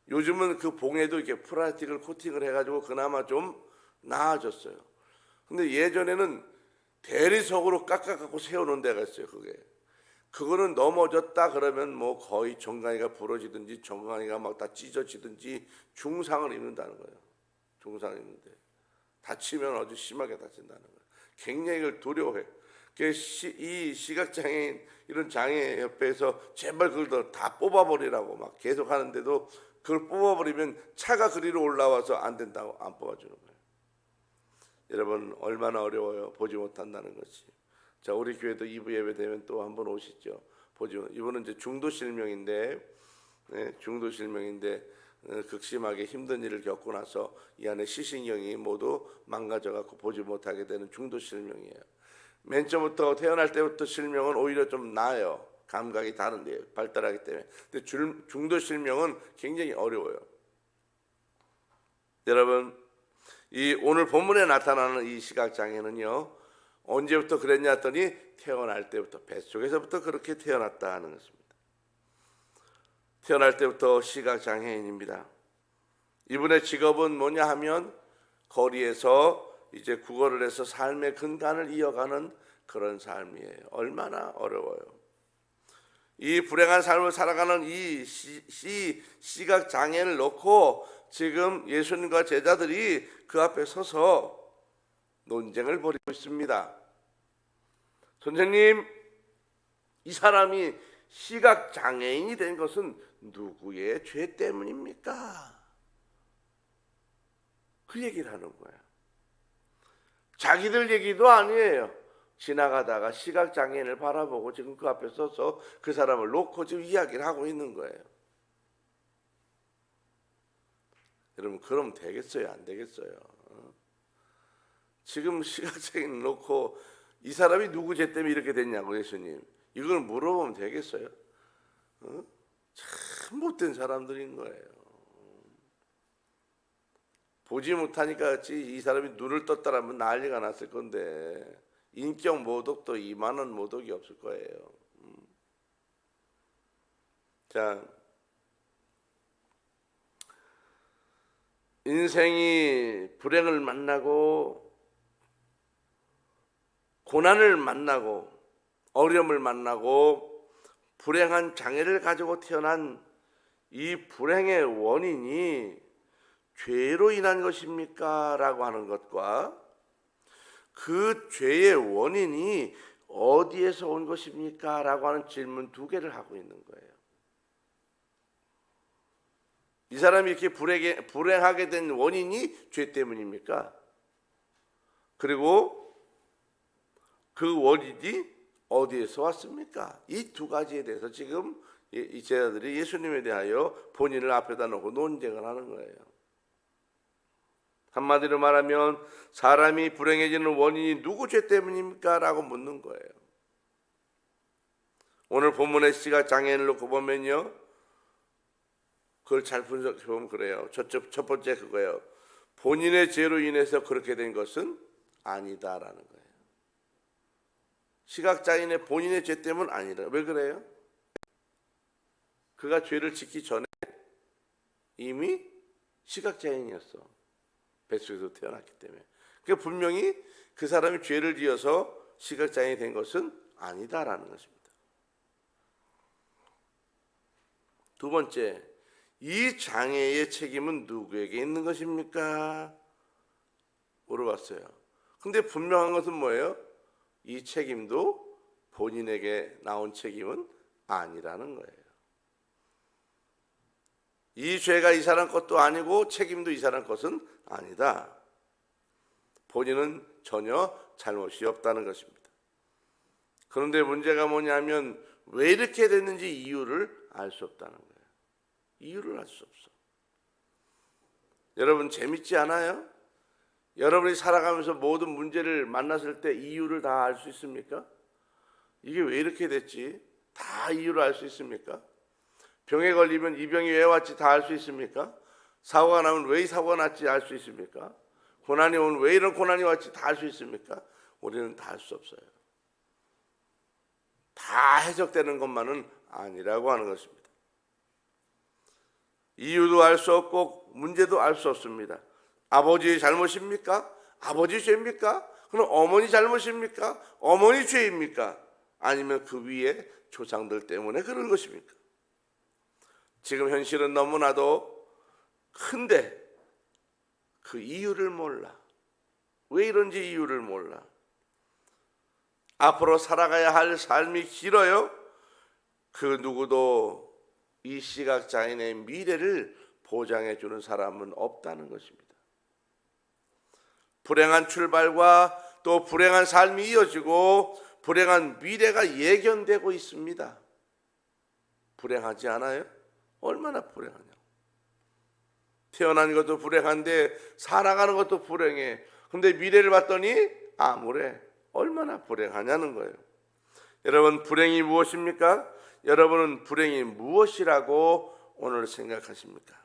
Speaker 2: 요즘은 그 봉에도 이렇게 플라스틱을 코팅을 해가지고 그나마 좀 나아졌어요. 근데 예전에는 대리석으로 깎아갖고 세워놓은 데가 있어요. 그거는 넘어졌다 그러면 뭐 거의 정강이가 부러지든지 정강이가 막 다 찢어지든지 중상을 입는다는 거예요. 중상을 입는데 다치면 아주 심하게 다친다는 거예요. 굉장히 이걸 두려워해. 이 시각장애인 이런 장애협회에서 제발 그걸 다 뽑아버리라고 막 계속 하는데도 그걸 뽑아버리면 차가 그리로 올라와서 안 된다고 안 뽑아주는 거예요. 여러분 얼마나 어려워요. 보지 못한다는 것이. 자, 우리 교회도 2부 예배 되면 또 한번 오시죠. 이분은 이제 중도실명인데 극심하게 힘든 일을 겪고 나서 이 안에 시신경이 모두 망가져갖고 보지 못하게 되는 중도실명이에요. 맨 처음부터 태어날 때부터 실명은 오히려 좀 나아요. 감각이 다른데요. 발달하기 때문에. 근데 중도실명은 굉장히 어려워요. 여러분, 이 오늘 본문에 나타나는 이 시각장애는요, 언제부터 그랬냐 했더니 태어날 때부터, 뱃속에서부터 그렇게 태어났다 하는 것입니다. 태어날 때부터 시각장애인입니다. 이분의 직업은 뭐냐 하면 거리에서 이제 구걸을 해서 삶의 근간을 이어가는 그런 삶이에요. 얼마나 어려워요. 이 불행한 삶을 살아가는 이 시각장애를 놓고 지금 예수님과 제자들이 그 앞에 서서 논쟁을 벌이고 있습니다. 선생님, 이 사람이 시각장애인이 된 것은 누구의 죄 때문입니까? 그 얘기를 하는 거야. 자기들 얘기도 아니에요. 지나가다가 시각장애인을 바라보고 지금 그 앞에 서서 그 사람을 놓고 지금 이야기를 하고 있는 거예요. 여러분, 그럼 되겠어요? 안 되겠어요? 지금 시각장애인 놓고 이 사람이 누구 죄 때문에 이렇게 됐냐고 예수님. 이걸 물어보면 되겠어요? 참 못된 사람들인 거예요. 보지 못하니까 이 사람이 눈을 떴다라면 난리가 났을 건데 인격 모독도 이만한 모독이 없을 거예요. 자, 인생이 불행을 만나고 고난을 만나고 어려움을 만나고 불행한 장애를 가지고 태어난 이 불행의 원인이 죄로 인한 것입니까? 라고 하는 것과 그 죄의 원인이 어디에서 온 것입니까? 라고 하는 질문 두 개를 하고 있는 거예요. 이 사람이 이렇게 불행하게 된 원인이 죄 때문입니까? 그리고 그 원인이 어디에서 왔습니까? 이 두 가지에 대해서 지금 이 제자들이 예수님에 대하여 본인을 앞에다 놓고 논쟁을 하는 거예요. 한마디로 말하면 사람이 불행해지는 원인이 누구 죄 때문입니까? 라고 묻는 거예요. 오늘 본문의 시각장애인을 놓고 보면요, 그걸 잘 분석해보면 그래요. 첫 번째 그거예요. 본인의 죄로 인해서 그렇게 된 것은 아니다라는 거예요. 시각장애인의 본인의 죄 때문은 아니다. 왜 그래요? 그가 죄를 짓기 전에 이미 시각장애인이었어. 뱃속에서 태어났기 때문에. 그러니까 분명히 그 사람이 죄를 지어서 시각장애인이 된 것은 아니다라는 것입니다. 두 번째, 이 장애의 책임은 누구에게 있는 것입니까? 물어봤어요. 근데 분명한 것은 뭐예요? 이 책임도 본인에게 나온 책임은 아니라는 거예요. 이 죄가 이 사람 것도 아니고 책임도 이 사람 것은 아니다. 본인은 전혀 잘못이 없다는 것입니다. 그런데 문제가 뭐냐면 왜 이렇게 됐는지 이유를 알 수 없다는 거예요. 이유를 알 수 없어. 여러분 재밌지 않아요? 여러분이 살아가면서 모든 문제를 만났을 때 이유를 다 알 수 있습니까? 이게 왜 이렇게 됐지? 다 이유를 알 수 있습니까? 병에 걸리면 이 병이 왜 왔지 다 알 수 있습니까? 사고가 나면 왜 이 사고가 났지 알 수 있습니까? 고난이 오면 왜 이런 고난이 왔지 다 알 수 있습니까? 우리는 다 알 수 없어요. 다 해석되는 것만은 아니라고 하는 것입니다. 이유도 알 수 없고 문제도 알 수 없습니다. 아버지의 잘못입니까? 아버지 죄입니까? 그럼 어머니 잘못입니까? 어머니 죄입니까? 아니면 그 위에 조상들 때문에 그런 것입니까? 지금 현실은 너무나도 큰데 그 이유를 몰라. 왜 이런지 이유를 몰라. 앞으로 살아가야 할 삶이 길어요. 그 누구도 이 시각장애인의 미래를 보장해 주는 사람은 없다는 것입니다. 불행한 출발과 또 불행한 삶이 이어지고 불행한 미래가 예견되고 있습니다. 불행하지 않아요? 얼마나 불행하냐. 태어난 것도 불행한데 살아가는 것도 불행해. 근데 미래를 봤더니 암울해. 얼마나 불행하냐는 거예요. 여러분 불행이 무엇입니까? 여러분은 불행이 무엇이라고 오늘 생각하십니까?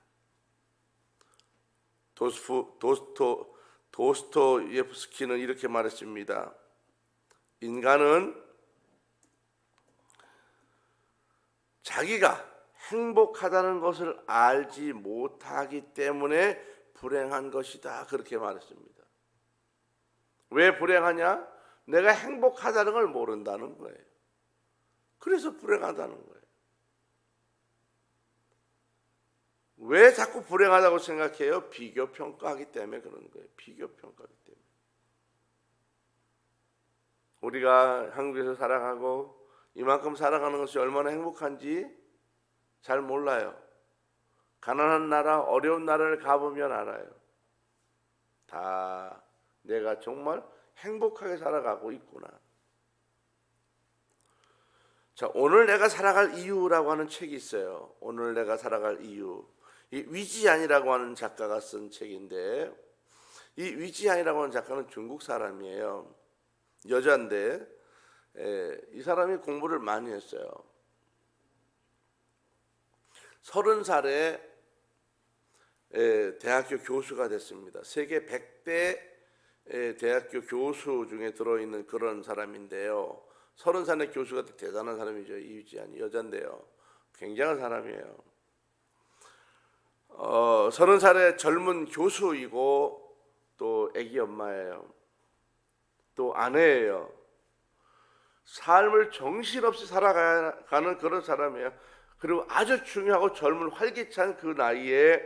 Speaker 2: 도스토예프스키는 이렇게 말했습니다. 인간은 자기가 행복하다는 것을 알지 못하기 때문에 불행한 것이다. 그렇게 말했습니다. 왜 불행하냐? 내가 행복하다는 걸 모른다는 거예요. 그래서 불행하다는 거예요. 왜 자꾸 불행하다고 생각해요? 비교평가하기 때문에 그런 거예요. 비교평가하기 때문에. 우리가 한국에서 살아가고 이만큼 살아가는 것이 얼마나 행복한지 잘 몰라요. 가난한 나라, 어려운 나라를 가보면 알아요. 다 내가 정말 행복하게 살아가고 있구나. 자, 오늘 내가 살아갈 이유라고 하는 책이 있어요. 오늘 내가 살아갈 이유. 이 위지안이라고 하는 작가가 쓴 책인데, 이 위지안이라고 하는 작가는 중국 사람이에요. 여자인데 이 사람이 공부를 많이 했어요. 30살에 대학교 교수가 됐습니다. 세계 100대 대학교 교수 중에 들어있는 그런 사람인데요. 30살의 교수가 대단한 사람이죠. 이유지안이 여잔데요. 굉장한 사람이에요. 30살의 젊은 교수이고 또 아기 엄마예요. 또 아내예요. 삶을 정신없이 살아가는 그런 사람이에요. 그리고 아주 중요하고 젊은 활기찬 그 나이에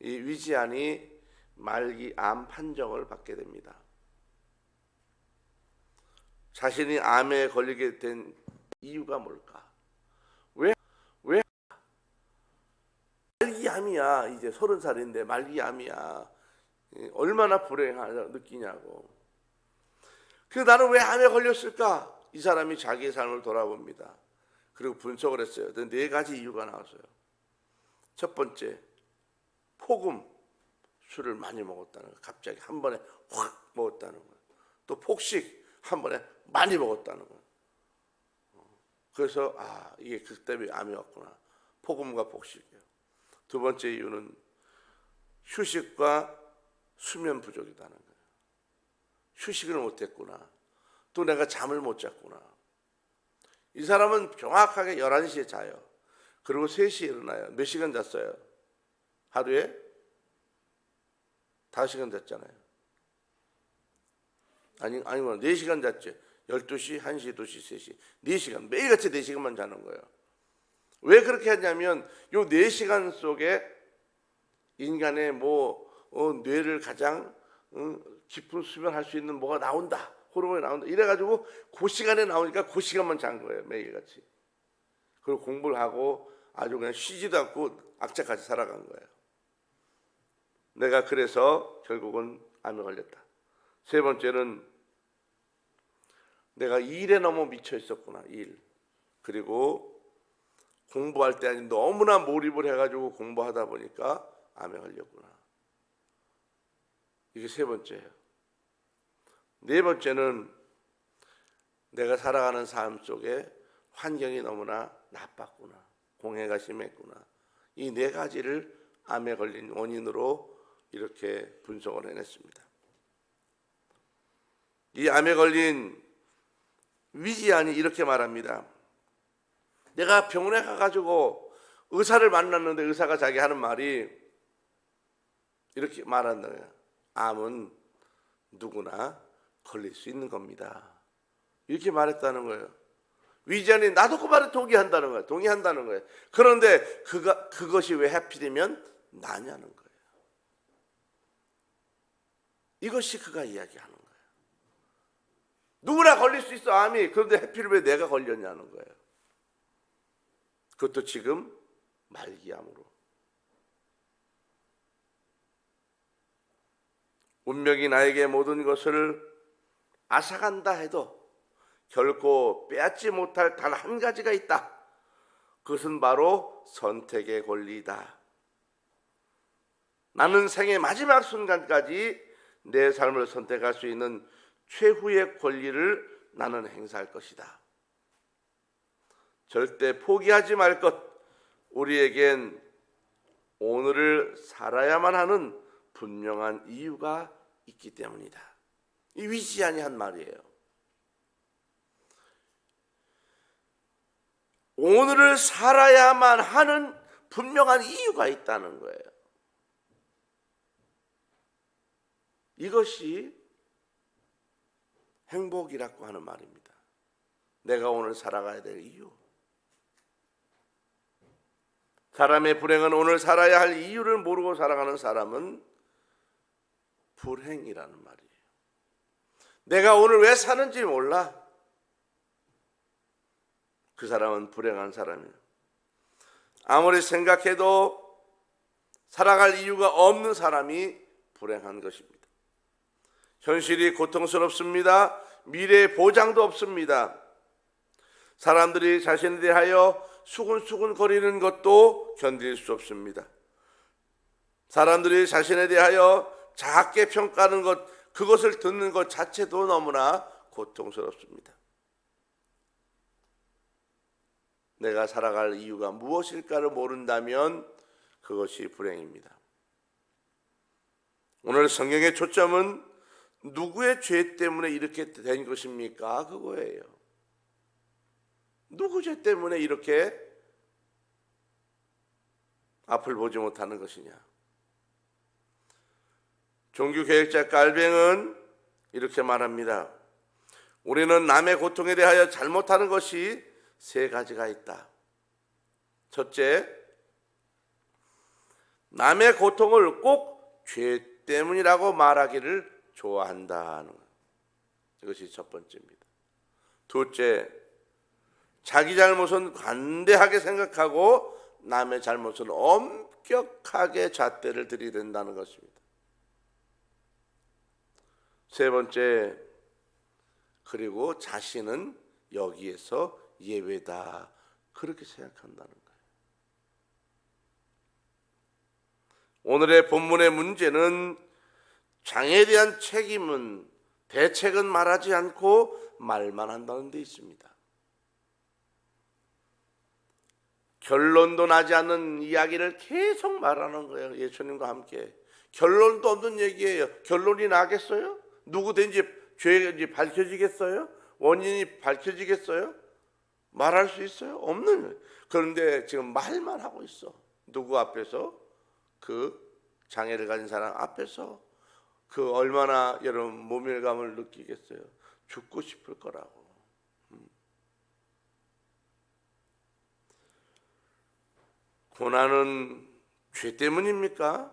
Speaker 2: 이 위지안이 말기 암 판정을 받게 됩니다. 자신이 암에 걸리게 된 이유가 뭘까? 왜 말기암이야. 이제 30살인데 말기암이야. 얼마나 불행하냐 느끼냐고. 그래서 나는 왜 암에 걸렸을까? 이 사람이 자기의 삶을 돌아봅니다. 그리고 분석을 했어요. 4가지 이유가 나왔어요. 첫 번째, 폭음, 술을 많이 먹었다는 거예요. 갑자기 한 번에 확 먹었다는 거예요. 또 폭식, 한 번에 많이 먹었다는 거예요. 그래서 이게 그 때문에 암이 왔구나. 폭음과 폭식이에요. 두 번째 이유는 휴식과 수면 부족이라는 거예요. 휴식을 못했구나. 또 내가 잠을 못 잤구나. 이 사람은 정확하게 11시에 자요. 그리고 3시에 일어나요. 몇 시간 잤어요? 하루에 5시간 잤잖아요. 아니구나. 4시간 잤죠. 12시, 1시, 2시, 3시. 4시간. 매일같이 4시간만 자는 거예요. 왜 그렇게 하냐면 요 4시간 속에 인간의 뇌를 가장 깊은 수면할 수 있는 뭐가 나온다. 호르몬이 나온다. 이래가지고 그 시간에 나오니까 그 시간만 잔 거예요. 매일같이. 그리고 공부를 하고 아주 그냥 쉬지도 않고 악착같이 살아간 거예요. 내가 그래서 결국은 암에 걸렸다. 세 번째는 내가 일에 너무 미쳐 있었구나. 일. 그리고 공부할 때 너무나 몰입을 해가지고 공부하다 보니까 암에 걸렸구나. 이게 세 번째예요. 네 번째는 내가 살아가는 삶 속에 환경이 너무나 나빴구나. 공해가 심했구나. 이 네 가지를 암에 걸린 원인으로 이렇게 분석을 해냈습니다. 이 암에 걸린 위지안이 이렇게 말합니다. 내가 병원에 가가지고 의사를 만났는데 의사가 자기 하는 말이 이렇게 말한다. 암은 누구나 걸릴 수 있는 겁니다. 이렇게 말했다는 거예요. 위지안이 나도 그 말에 동의한다는 거예요. 동의한다는 거예요. 그런데 그것이 왜 하필이면 나냐는 거예요. 이것이 그가 이야기하는 거예요. 누구나 걸릴 수 있어, 암이. 그런데 하필 왜 내가 걸렸냐는 거예요. 그것도 지금 말기암으로. 운명이 나에게 모든 것을 앗아간다 해도 결코 빼앗지 못할 단 한 가지가 있다. 그것은 바로 선택의 권리다. 나는 생의 마지막 순간까지 내 삶을 선택할 수 있는 최후의 권리를 나는 행사할 것이다. 절대 포기하지 말 것. 우리에겐 오늘을 살아야만 하는 분명한 이유가 있기 때문이다. 이 위지안이 한 말이에요. 오늘을 살아야만 하는 분명한 이유가 있다는 거예요. 이것이 행복이라고 하는 말입니다. 내가 오늘 살아가야 될 이유. 사람의 불행은 오늘 살아야 할 이유를 모르고 살아가는 사람은 불행이라는 말이에요. 내가 오늘 왜 사는지 몰라. 그 사람은 불행한 사람이에요. 아무리 생각해도 살아갈 이유가 없는 사람이 불행한 것입니다. 현실이 고통스럽습니다. 미래의 보장도 없습니다. 사람들이 자신에 대하여 수근수근 거리는 것도 견딜 수 없습니다. 사람들이 자신에 대하여 작게 평가하는 것, 그것을 듣는 것 자체도 너무나 고통스럽습니다. 내가 살아갈 이유가 무엇일까를 모른다면 그것이 불행입니다. 오늘 성경의 초점은 누구의 죄 때문에 이렇게 된 것입니까? 그거예요. 누구 죄 때문에 이렇게 앞을 보지 못하는 것이냐? 종교개혁자 깔뱅은 이렇게 말합니다. 우리는 남의 고통에 대하여 잘못하는 것이 세 가지가 있다. 첫째, 남의 고통을 꼭 죄 때문이라고 말하기를 좋아한다는 것. 이것이 첫 번째입니다. 둘째, 자기 잘못은 관대하게 생각하고 남의 잘못은 엄격하게 잣대를 들이댄다는 것입니다. 세 번째, 그리고 자신은 여기에서 예외다. 그렇게 생각한다는 거예요. 오늘의 본문의 문제는 장애에 대한 책임은 대책은 말하지 않고 말만 한다는 데 있습니다. 결론도 나지 않는 이야기를 계속 말하는 거예요. 예수님과 함께. 결론도 없는 얘기예요. 결론이 나겠어요? 누구든지 죄인지 밝혀지겠어요? 원인이 밝혀지겠어요? 말할 수 있어요? 없는 거예요. 그런데 지금 말만 하고 있어. 누구 앞에서? 그 장애를 가진 사람 앞에서. 그 얼마나 여러분 모멸감을 느끼겠어요? 죽고 싶을 거라고. 고난은 죄 때문입니까?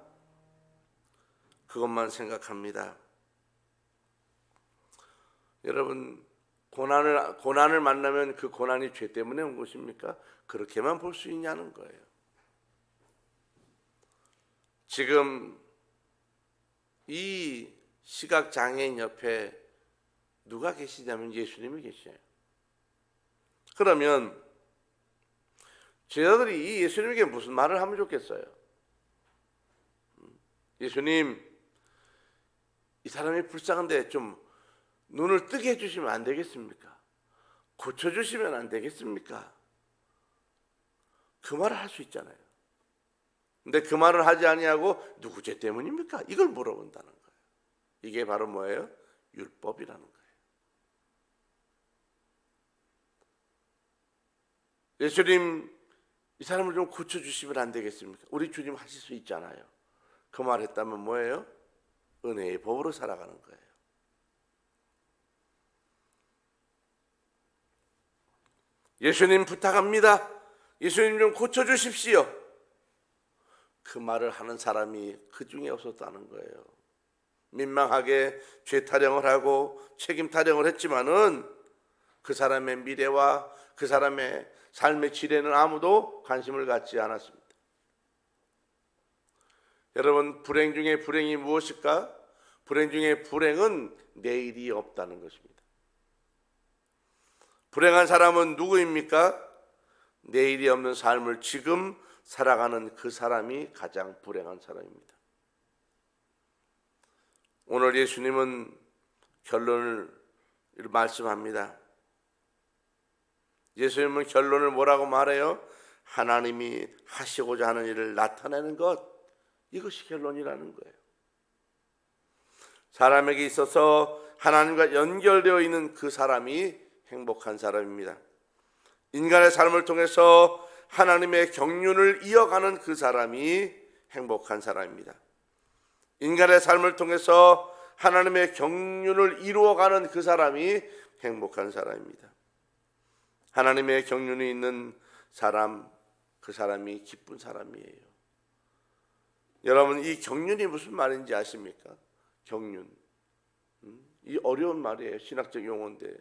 Speaker 2: 그것만 생각합니다. 여러분, 고난을 만나면 그 고난이 죄 때문에 온 것입니까? 그렇게만 볼 수 있냐는 거예요. 지금 이 시각장애인 옆에 누가 계시냐면 예수님이 계셔요. 그러면 제자들이 이 예수님에게 무슨 말을 하면 좋겠어요? 예수님, 이 사람이 불쌍한데 좀 눈을 뜨게 해주시면 안 되겠습니까? 고쳐주시면 안 되겠습니까? 그 말을 할 수 있잖아요. 근데 그 말을 하지 아니하고 누구 죄 때문입니까? 이걸 물어본다는 거예요. 이게 바로 뭐예요? 율법이라는 거예요. 예수님, 이 사람을 좀 고쳐주시면 안 되겠습니까? 우리 주님 하실 수 있잖아요. 그 말 했다면 뭐예요? 은혜의 법으로 살아가는 거예요. 예수님 부탁합니다. 예수님 좀 고쳐주십시오. 그 말을 하는 사람이 그 중에 없었다는 거예요. 민망하게 죄 타령을 하고 책임 타령을 했지만은 그 사람의 미래와 그 사람의 삶의 질에는 아무도 관심을 갖지 않았습니다. 여러분, 불행 중에 불행이 무엇일까? 불행 중에 불행은 내일이 없다는 것입니다. 불행한 사람은 누구입니까? 내일이 없는 삶을 지금 살아가는 그 사람이 가장 불행한 사람입니다. 오늘 예수님은 결론을 말씀합니다. 예수님은 결론을 뭐라고 말해요? 하나님이 하시고자 하는 일을 나타내는 것, 이것이 결론이라는 거예요. 사람에게 있어서 하나님과 연결되어 있는 그 사람이 행복한 사람입니다. 인간의 삶을 통해서 하나님의 경륜을 이어가는 그 사람이 행복한 사람입니다. 인간의 삶을 통해서 하나님의 경륜을 이루어가는 그 사람이 행복한 사람입니다. 하나님의 경륜이 있는 사람, 그 사람이 기쁜 사람이에요. 여러분, 이 경륜이 무슨 말인지 아십니까? 경륜. 이 어려운 말이에요. 신학적 용어인데.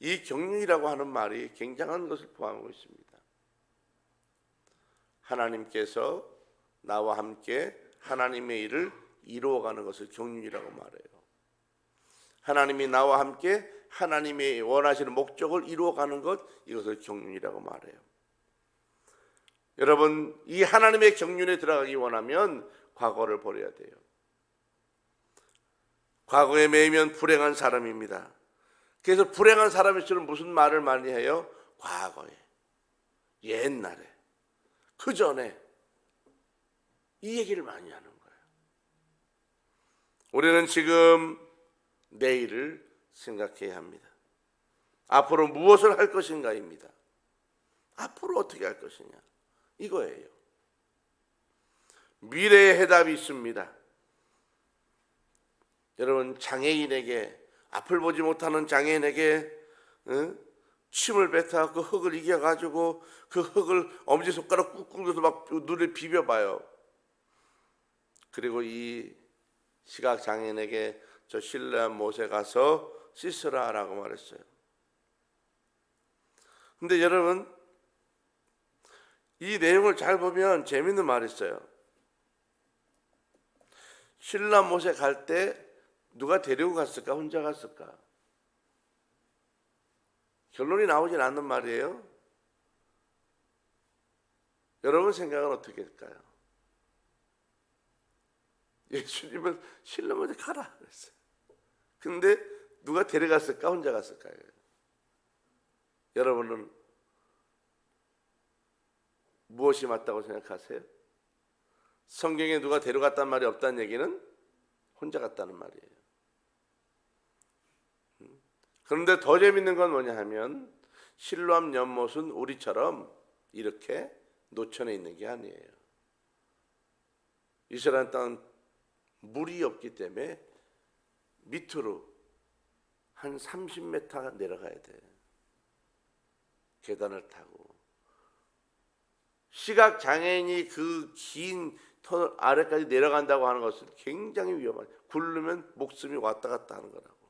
Speaker 2: 이 경륜이라고 하는 말이 굉장한 것을 포함하고 있습니다. 하나님께서 나와 함께 하나님의 일을 이루어가는 것을 경륜이라고 말해요. 하나님이 나와 함께 하나님이 원하시는 목적을 이루어가는 것, 이것을 경륜이라고 말해요. 여러분, 이 하나님의 경륜에 들어가기 원하면 과거를 버려야 돼요. 과거에 매이면 불행한 사람입니다. 그래서 불행한 사람일수록 무슨 말을 많이 해요? 과거에, 옛날에, 그 전에, 이 얘기를 많이 하는 거예요. 우리는 지금 내일을 생각해야 합니다. 앞으로 무엇을 할 것인가입니다. 앞으로 어떻게 할 것이냐, 이거예요. 미래의 해답이 있습니다. 여러분, 장애인에게, 앞을 보지 못하는 장애인에게 침을 뱉어 그 흙을 이겨가지고 그 흙을 엄지손가락 꾹꾹 넣어서 막 눈을 비벼봐요. 그리고 이 시각장애인에게 저 실로암 못에 가서 씻으라 라고 말했어요. 근데 여러분, 이 내용을 잘 보면 재밌는 말이 있어요. 실로암 못에 갈 때 누가 데리고 갔을까? 혼자 갔을까? 결론이 나오진 않는 말이에요. 여러분 생각은 어떻게 할까요? 예수님은 실로암 못에 가라 그랬어요. 근데 누가 데려갔을까? 혼자 갔을까요? 여러분은 무엇이 맞다고 생각하세요? 성경에 누가 데려갔단 말이 없다는 얘기는 혼자 갔다는 말이에요. 그런데 더 재밌는 건 뭐냐 하면 실로암 연못은 우리처럼 이렇게 노천에 있는 게 아니에요. 이스라엘 땅은 물이 없기 때문에 밑으로 한 30m 내려가야 돼. 계단을 타고. 시각장애인이 그 긴 터널 아래까지 내려간다고 하는 것은 굉장히 위험하죠. 굴르면 목숨이 왔다 갔다 하는 거라고.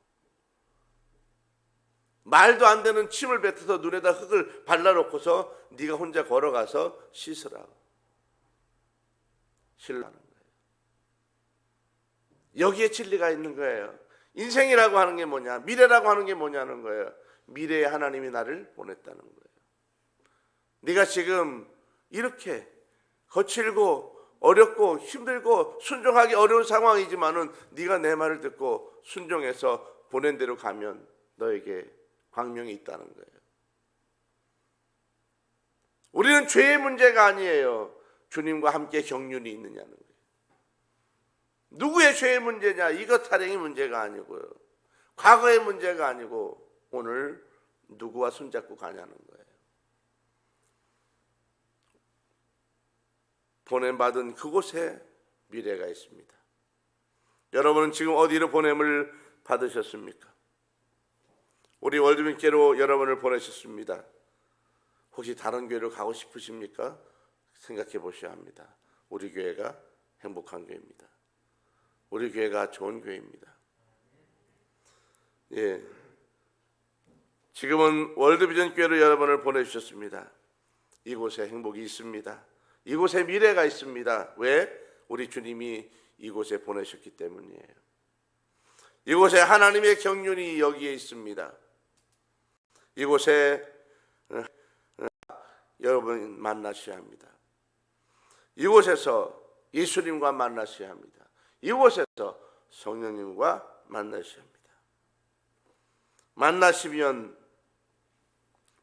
Speaker 2: 말도 안 되는 침을 뱉어서 눈에다 흙을 발라놓고서 네가 혼자 걸어가서 씻으라고. 신라는 거예요. 여기에 진리가 있는 거예요. 인생이라고 하는 게 뭐냐, 미래라고 하는 게 뭐냐는 거예요. 미래에 하나님이 나를 보냈다는 거예요. 네가 지금 이렇게 거칠고 어렵고 힘들고 순종하기 어려운 상황이지만은 네가 내 말을 듣고 순종해서 보낸 대로 가면 너에게 광명이 있다는 거예요. 우리는 죄의 문제가 아니에요. 주님과 함께 경륜이 있느냐는 거예요. 누구의 죄의 문제냐, 이것 타령의 문제가 아니고요, 과거의 문제가 아니고 오늘 누구와 손잡고 가냐는 거예요. 보냄받은 그곳에 미래가 있습니다. 여러분은 지금 어디로 보냄을 받으셨습니까? 우리 월드민교회로 여러분을 보내셨습니다. 혹시 다른 교회로 가고 싶으십니까? 생각해 보셔야 합니다. 우리 교회가 행복한 교회입니다. 우리 교회가 좋은 교회입니다. 예, 지금은 월드비전 교회로 여러분을 보내주셨습니다. 이곳에 행복이 있습니다. 이곳에 미래가 있습니다. 왜? 우리 주님이 이곳에 보내셨기 때문이에요. 이곳에 하나님의 경륜이 여기에 있습니다. 이곳에 여러분 만나셔야 합니다. 이곳에서 예수님과 만나셔야 합니다. 이곳에서 성령님과 만나셔야 합니다. 만나시면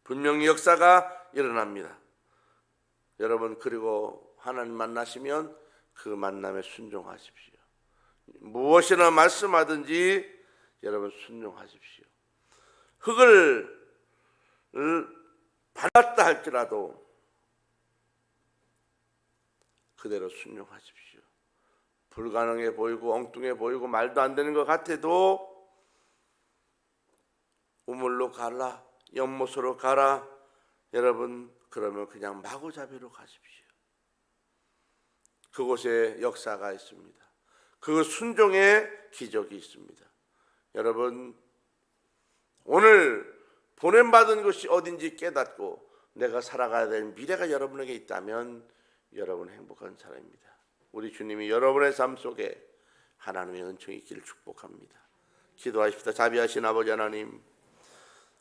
Speaker 2: 분명히 역사가 일어납니다. 여러분, 그리고 하나님 만나시면 그 만남에 순종하십시오. 무엇이나 말씀하든지 여러분 순종하십시오. 흙을 발랐다 할지라도 그대로 순종하십시오. 불가능해 보이고 엉뚱해 보이고 말도 안 되는 것 같아도 우물로 가라, 연못으로 가라. 여러분, 그러면 그냥 마구잡이로 가십시오. 그곳에 역사가 있습니다. 그 순종의 기적이 있습니다. 여러분, 오늘 보냄받은 것이 어딘지 깨닫고 내가 살아가야 될 미래가 여러분에게 있다면 여러분은 행복한 사람입니다. 우리 주님이 여러분의 삶 속에 하나님의 은총이 있기를 축복합니다. 기도하십시다. 자비하신 아버지 하나님,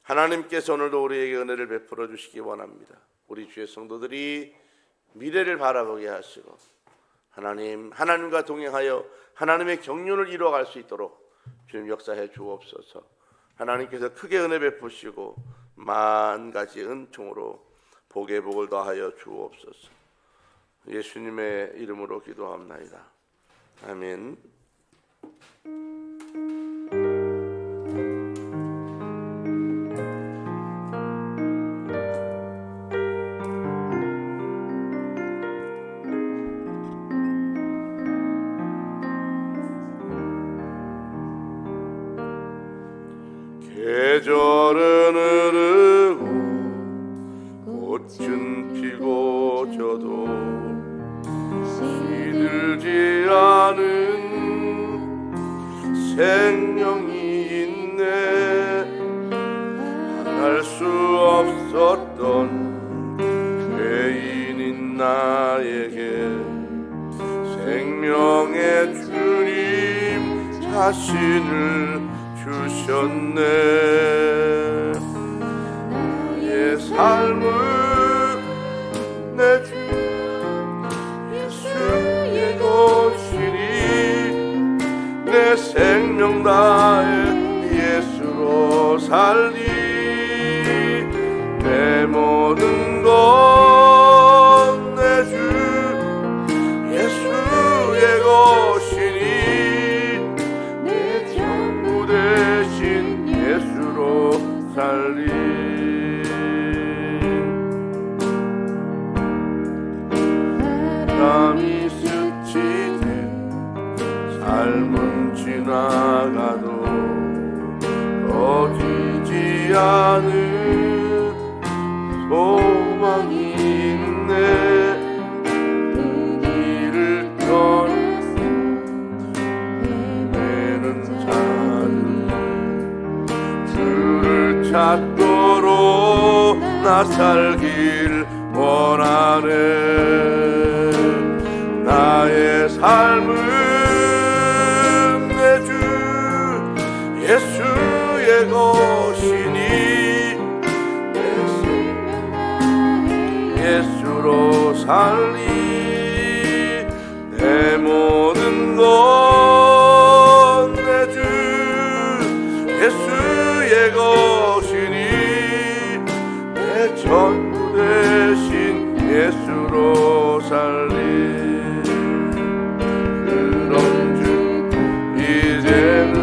Speaker 2: 하나님께서 오늘도 우리에게 은혜를 베풀어 주시기 원합니다. 우리 주의 성도들이 미래를 바라보게 하시고 하나님과 동행하여 하나님의 경륜을 이루어갈 수 있도록 주님 역사해 주옵소서. 하나님께서 크게 은혜 베푸시고 만 가지 은총으로 복에 복을 더하여 주옵소서. 예수님의 이름으로 기도합나이다. 아멘. 계절은 흐르고 꽃은 피고 져도 시들지 않은 생명이 있네. 알 수 없었던 죄인인 나에게 생명의 주님 자신을 주셨네. 나의 삶을 내 주 예수의 것이니 내 생명 다해 예수로 살리. 내 모든 것 내 주 예수의 것이니 내 전부 대신 예수로 살리. 바람이 스치듯 삶은 지나가도 꺼지지 않은 소망이 있네. 그 길을 떠나서 헤매는 자를 주를 찾도록 나 살길 원하네. 나의 삶은 내 주 예수의 것이니 예수로 살리 내 모든 것 내 주 예수의 것이니 내 전부 되신 예수로 살리 그런 주 이제는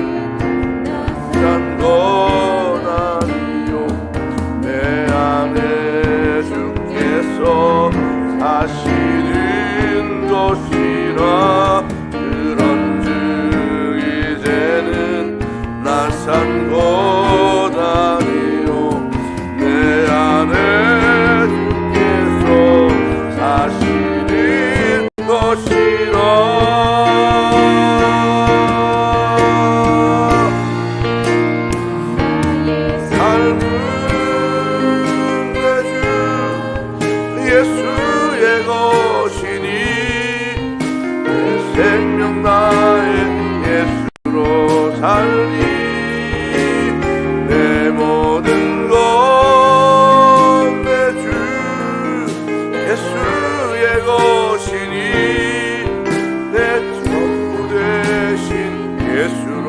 Speaker 2: 난 것 아니요 내 안에 주께서 사시는 것이라 그런 주 이제는 나 산 것 아니요 내 안에 주께서 사시는 것이라 삶은 내 주 예수의 것이니 내 생명 나의 예수로 살리 내 모든 것 내 주 예수의 것이니 내 전부 되신 예수로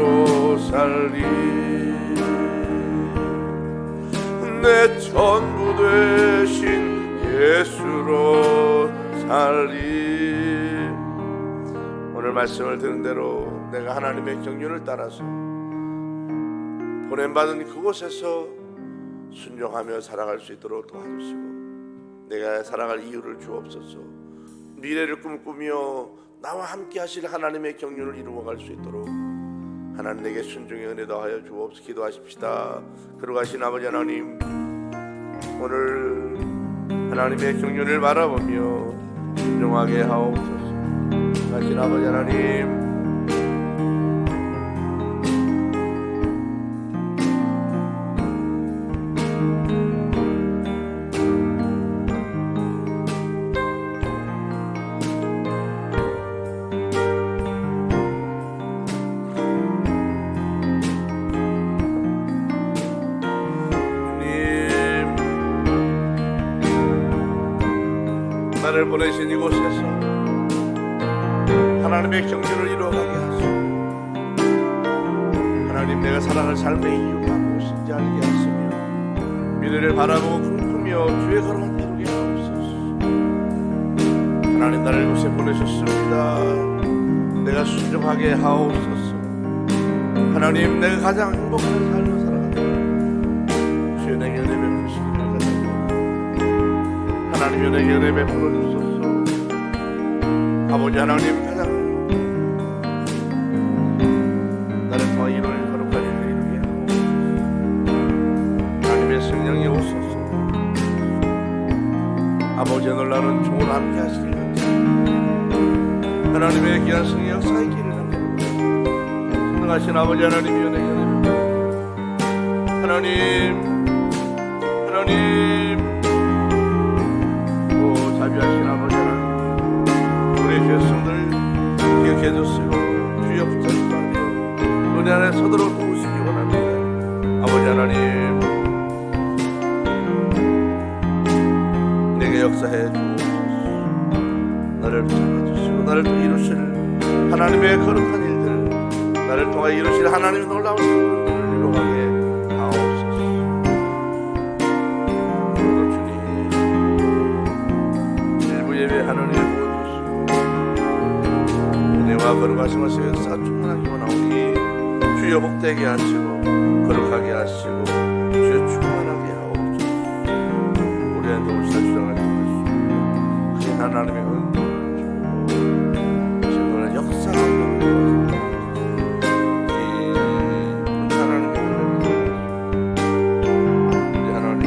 Speaker 2: 살리 내 전부 되신 예수로 살리 오늘 말씀을 들은 대로 내가 하나님의 경륜을 따라서 보냄받은 그곳에서 순종하며 살아갈 수 있도록 도와주시고 내가 살아갈 이유를 주옵소서 미래를 꿈꾸며 나와 함께 하실 하나님의 경륜을 이루어갈 수 있도록 하나님 내게 순종의 은혜 더하여 주옵소서 기도하십시다. 그러가신 아버지 하나님 오늘 하나님의 경륜을 바라보며 순종하게 하옵소서. 가신 아버지 하나님 나를 보내신 이곳에서 하나님의 경륜을 이루어가게 하시고 하나님 내가 살아갈 삶의 이유가 무엇인지 알게 하시며 미래를 바라보고 꿈꾸며 주의 걸음을 따르게 하옵소서. 하나님 나를 이곳에 보내셨습니다. 내가 순종하게 하옵소서. 하나님 내가 가장 행복한 삶을 살아가는 주의 내게 은혜 베푸시기를 하나님 은혜에 은혜 베풀어 주소서. 아버지 하나님 가장 나를 통하 이루어질 거룩한 일을 이루게 하옵소서. 하나님의 성령이 오소서. 아버지의 놀라운 종을 함께 하시길 하나님의 귀한 성의 역사의 길을 선능하신 아버지 하나님의 은혜에 은혜 베풀어 하나님 자비하신 아버지 하나님 우리의 죄성들 기억해 주시고 주여 붙잡으시고 은혜 안에 서도록 도우시기 원합니다. 아버지 하나님 내게 역사해 주옵소서. 나를 붙잡아주시고 나를 통해 이루실 하나님의 거룩한 일들 나를 통해 이루실 하나님의 놀라운 일들을 이루어가게 하옵소서. 하나님의 보여주시고 은혜와 거룩하신 것을 역사가 충만하게 원하오니 주여 복되게 하시고 거룩하게 하시고 주여 충만하게 하옵소서. 우리한테 오시다 주장할 때 그 하나님의 은혜를 지금 역사하고 이 하나님의 우리 하나님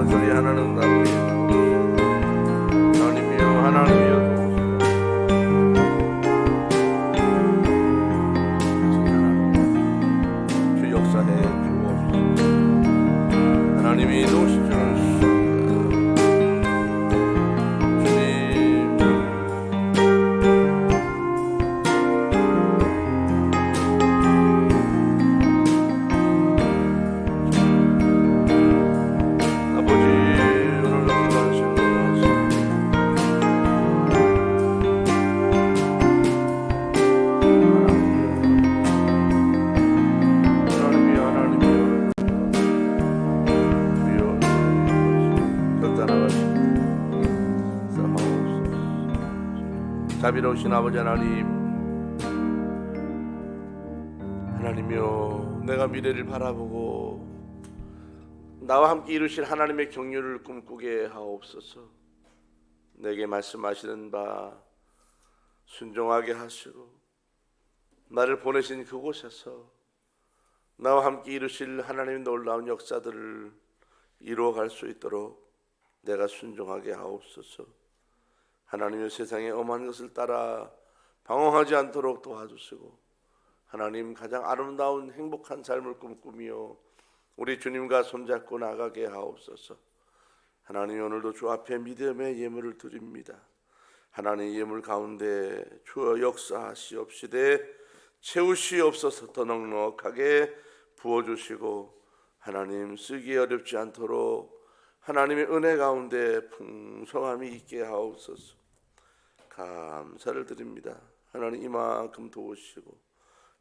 Speaker 2: 소리 하나는 나쁘게 하나님이여 하나님이여 주 역사해 주옵소서. 하나님이 도우실 줄은 주님 자비로우신 아버지 하나님, 하나님이여, 내가 미래를 바라보고 나와 함께 이루실 하나님의 경륜을 꿈꾸게 하옵소서. 내게 말씀하시는 바 순종하게 하시고 나를 보내신 그곳에서 나와 함께 이루실 하나님의 놀라운 역사들을 이루어갈 수 있도록 내가 순종하게 하옵소서. 하나님의 세상에 엄한 것을 따라 방황하지 않도록 도와주시고 하나님 가장 아름다운 행복한 삶을 꿈꾸며 우리 주님과 손잡고 나가게 하옵소서. 하나님, 오늘도 주 앞에 믿음의 예물을 드립니다. 하나님, 예물 가운데 주여 역사하시옵시되 채우시옵소서. 더 넉넉하게 부어주시고 하나님, 쓰기 어렵지 않도록 하나님의 은혜 가운데 풍성함이 있게 하옵소서. 감사를 드립니다. 하나님, 이만큼 도우시고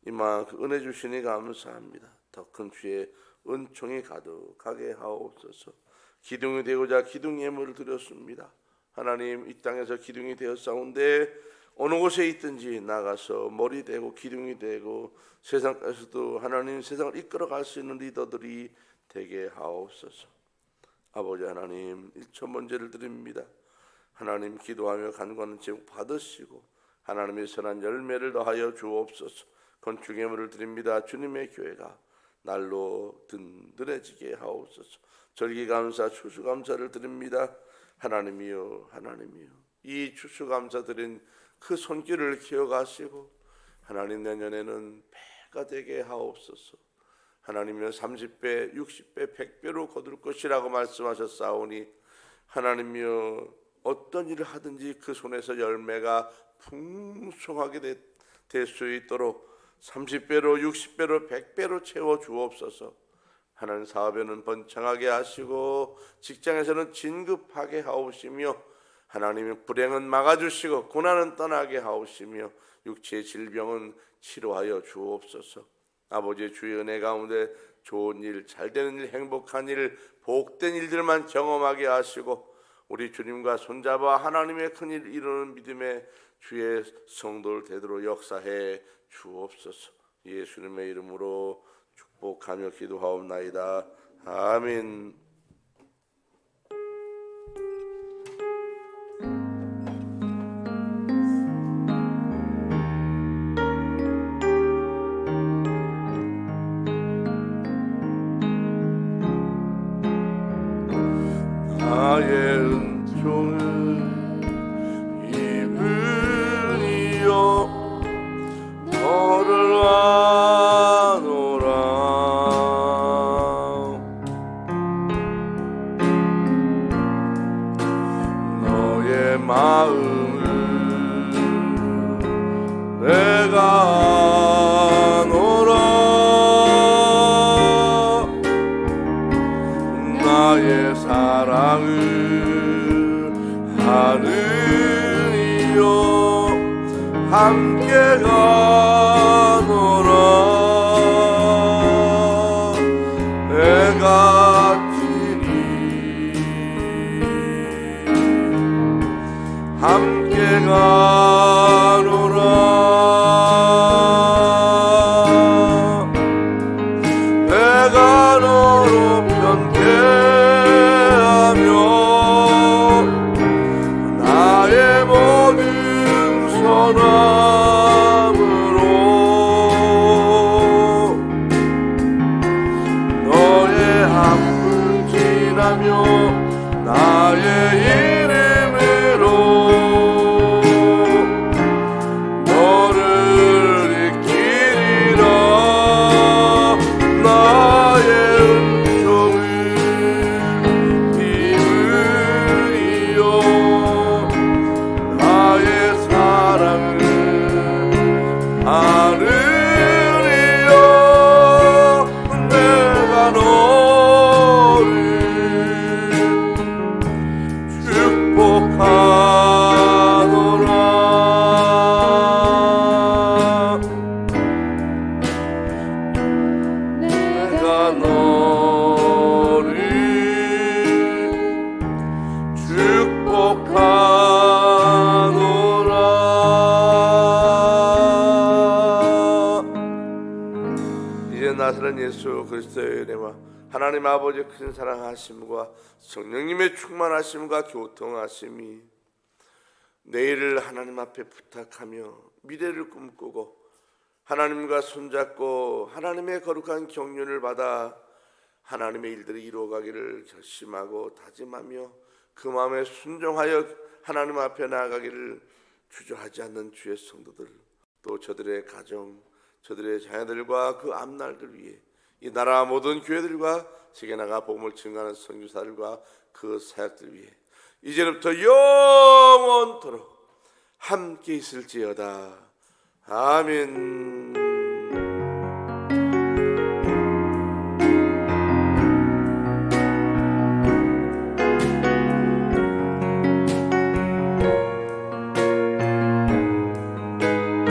Speaker 2: 이만큼 은혜 주시니 감사합니다. 더 큰 주의 은총이 가득하게 하옵소서. 기둥이 되고자 기둥 예물을 드렸습니다. 하나님, 이 땅에서 기둥이 되었사온데 어느 곳에 있든지 나가서 머리 되고 기둥이 되고 세상에서도 하나님 세상을 이끌어갈 수 있는 리더들이 되게 하옵소서. 아버지 하나님, 1,000번제를 드립니다. 하나님, 기도하며 간구하는 제목 받으시고 하나님의 선한 열매를 더하여 주옵소서. 건축 예물을 드립니다. 주님의 교회가 날로 든든해지게 하옵소서. 절기감사 추수감사를 드립니다. 하나님이여, 하나님이여, 이 추수감사 드린 그 손길을 기억하시고 하나님, 내년에는 배가 되게 하옵소서. 하나님이여, 30배, 60배, 100배로 거둘 것이라고 말씀하셨사오니 하나님이여, 어떤 일을 하든지 그 손에서 열매가 풍성하게 될 수 있도록 30배로 60배로 100배로 채워 주옵소서. 하나님, 사업에는 번창하게 하시고 직장에서는 진급하게 하옵시며 하나님의 불행은 막아주시고 고난은 떠나게 하옵시며 육체의 질병은 치료하여 주옵소서. 아버지의 주의 은혜 가운데 좋은 일, 잘되는 일, 행복한 일, 복된 일들만 경험하게 하시고 우리 주님과 손잡아 하나님의 큰일 이루는 믿음의 주의 성도를 되도록 역사해 주옵소서. 예수님의 이름으로 축복하며 기도하옵나이다. 아멘. 나의 은총을 입으리요 너를 아노라. 너의 마음을 내가 아노라. 나의 사랑을 하늘이여 함께 가노라. 내가 지니 함께 가노라. 내가 너로 편케하며 나의 모든 선함으로 너의 앞을 지나며 나의 이름으로 너를 익히리라. 나의 은총을 입으리요 나의 사랑을 하늘이여 내가 너를 주 예수 그리스도의 은혜와 하나님 아버지의 큰 사랑하심과 성령님의 충만하심과 교통하심이 내일을 하나님 앞에 부탁하며 미래를 꿈꾸고 하나님과 손잡고 하나님의 거룩한 경륜을 받아 하나님의 일들을 이루어가기를 결심하고 다짐하며 그 마음에 순종하여 하나님 앞에 나아가기를 주저하지 않는 주의 성도들, 또 저들의 가정, 저들의 자녀들과 그 앞날들 위해 이 나라 모든 교회들과 세계나가 복음을 증거하는 선교사들과 그 사역들 위해 이제부터 영원토록 함께 있을지어다. 아멘.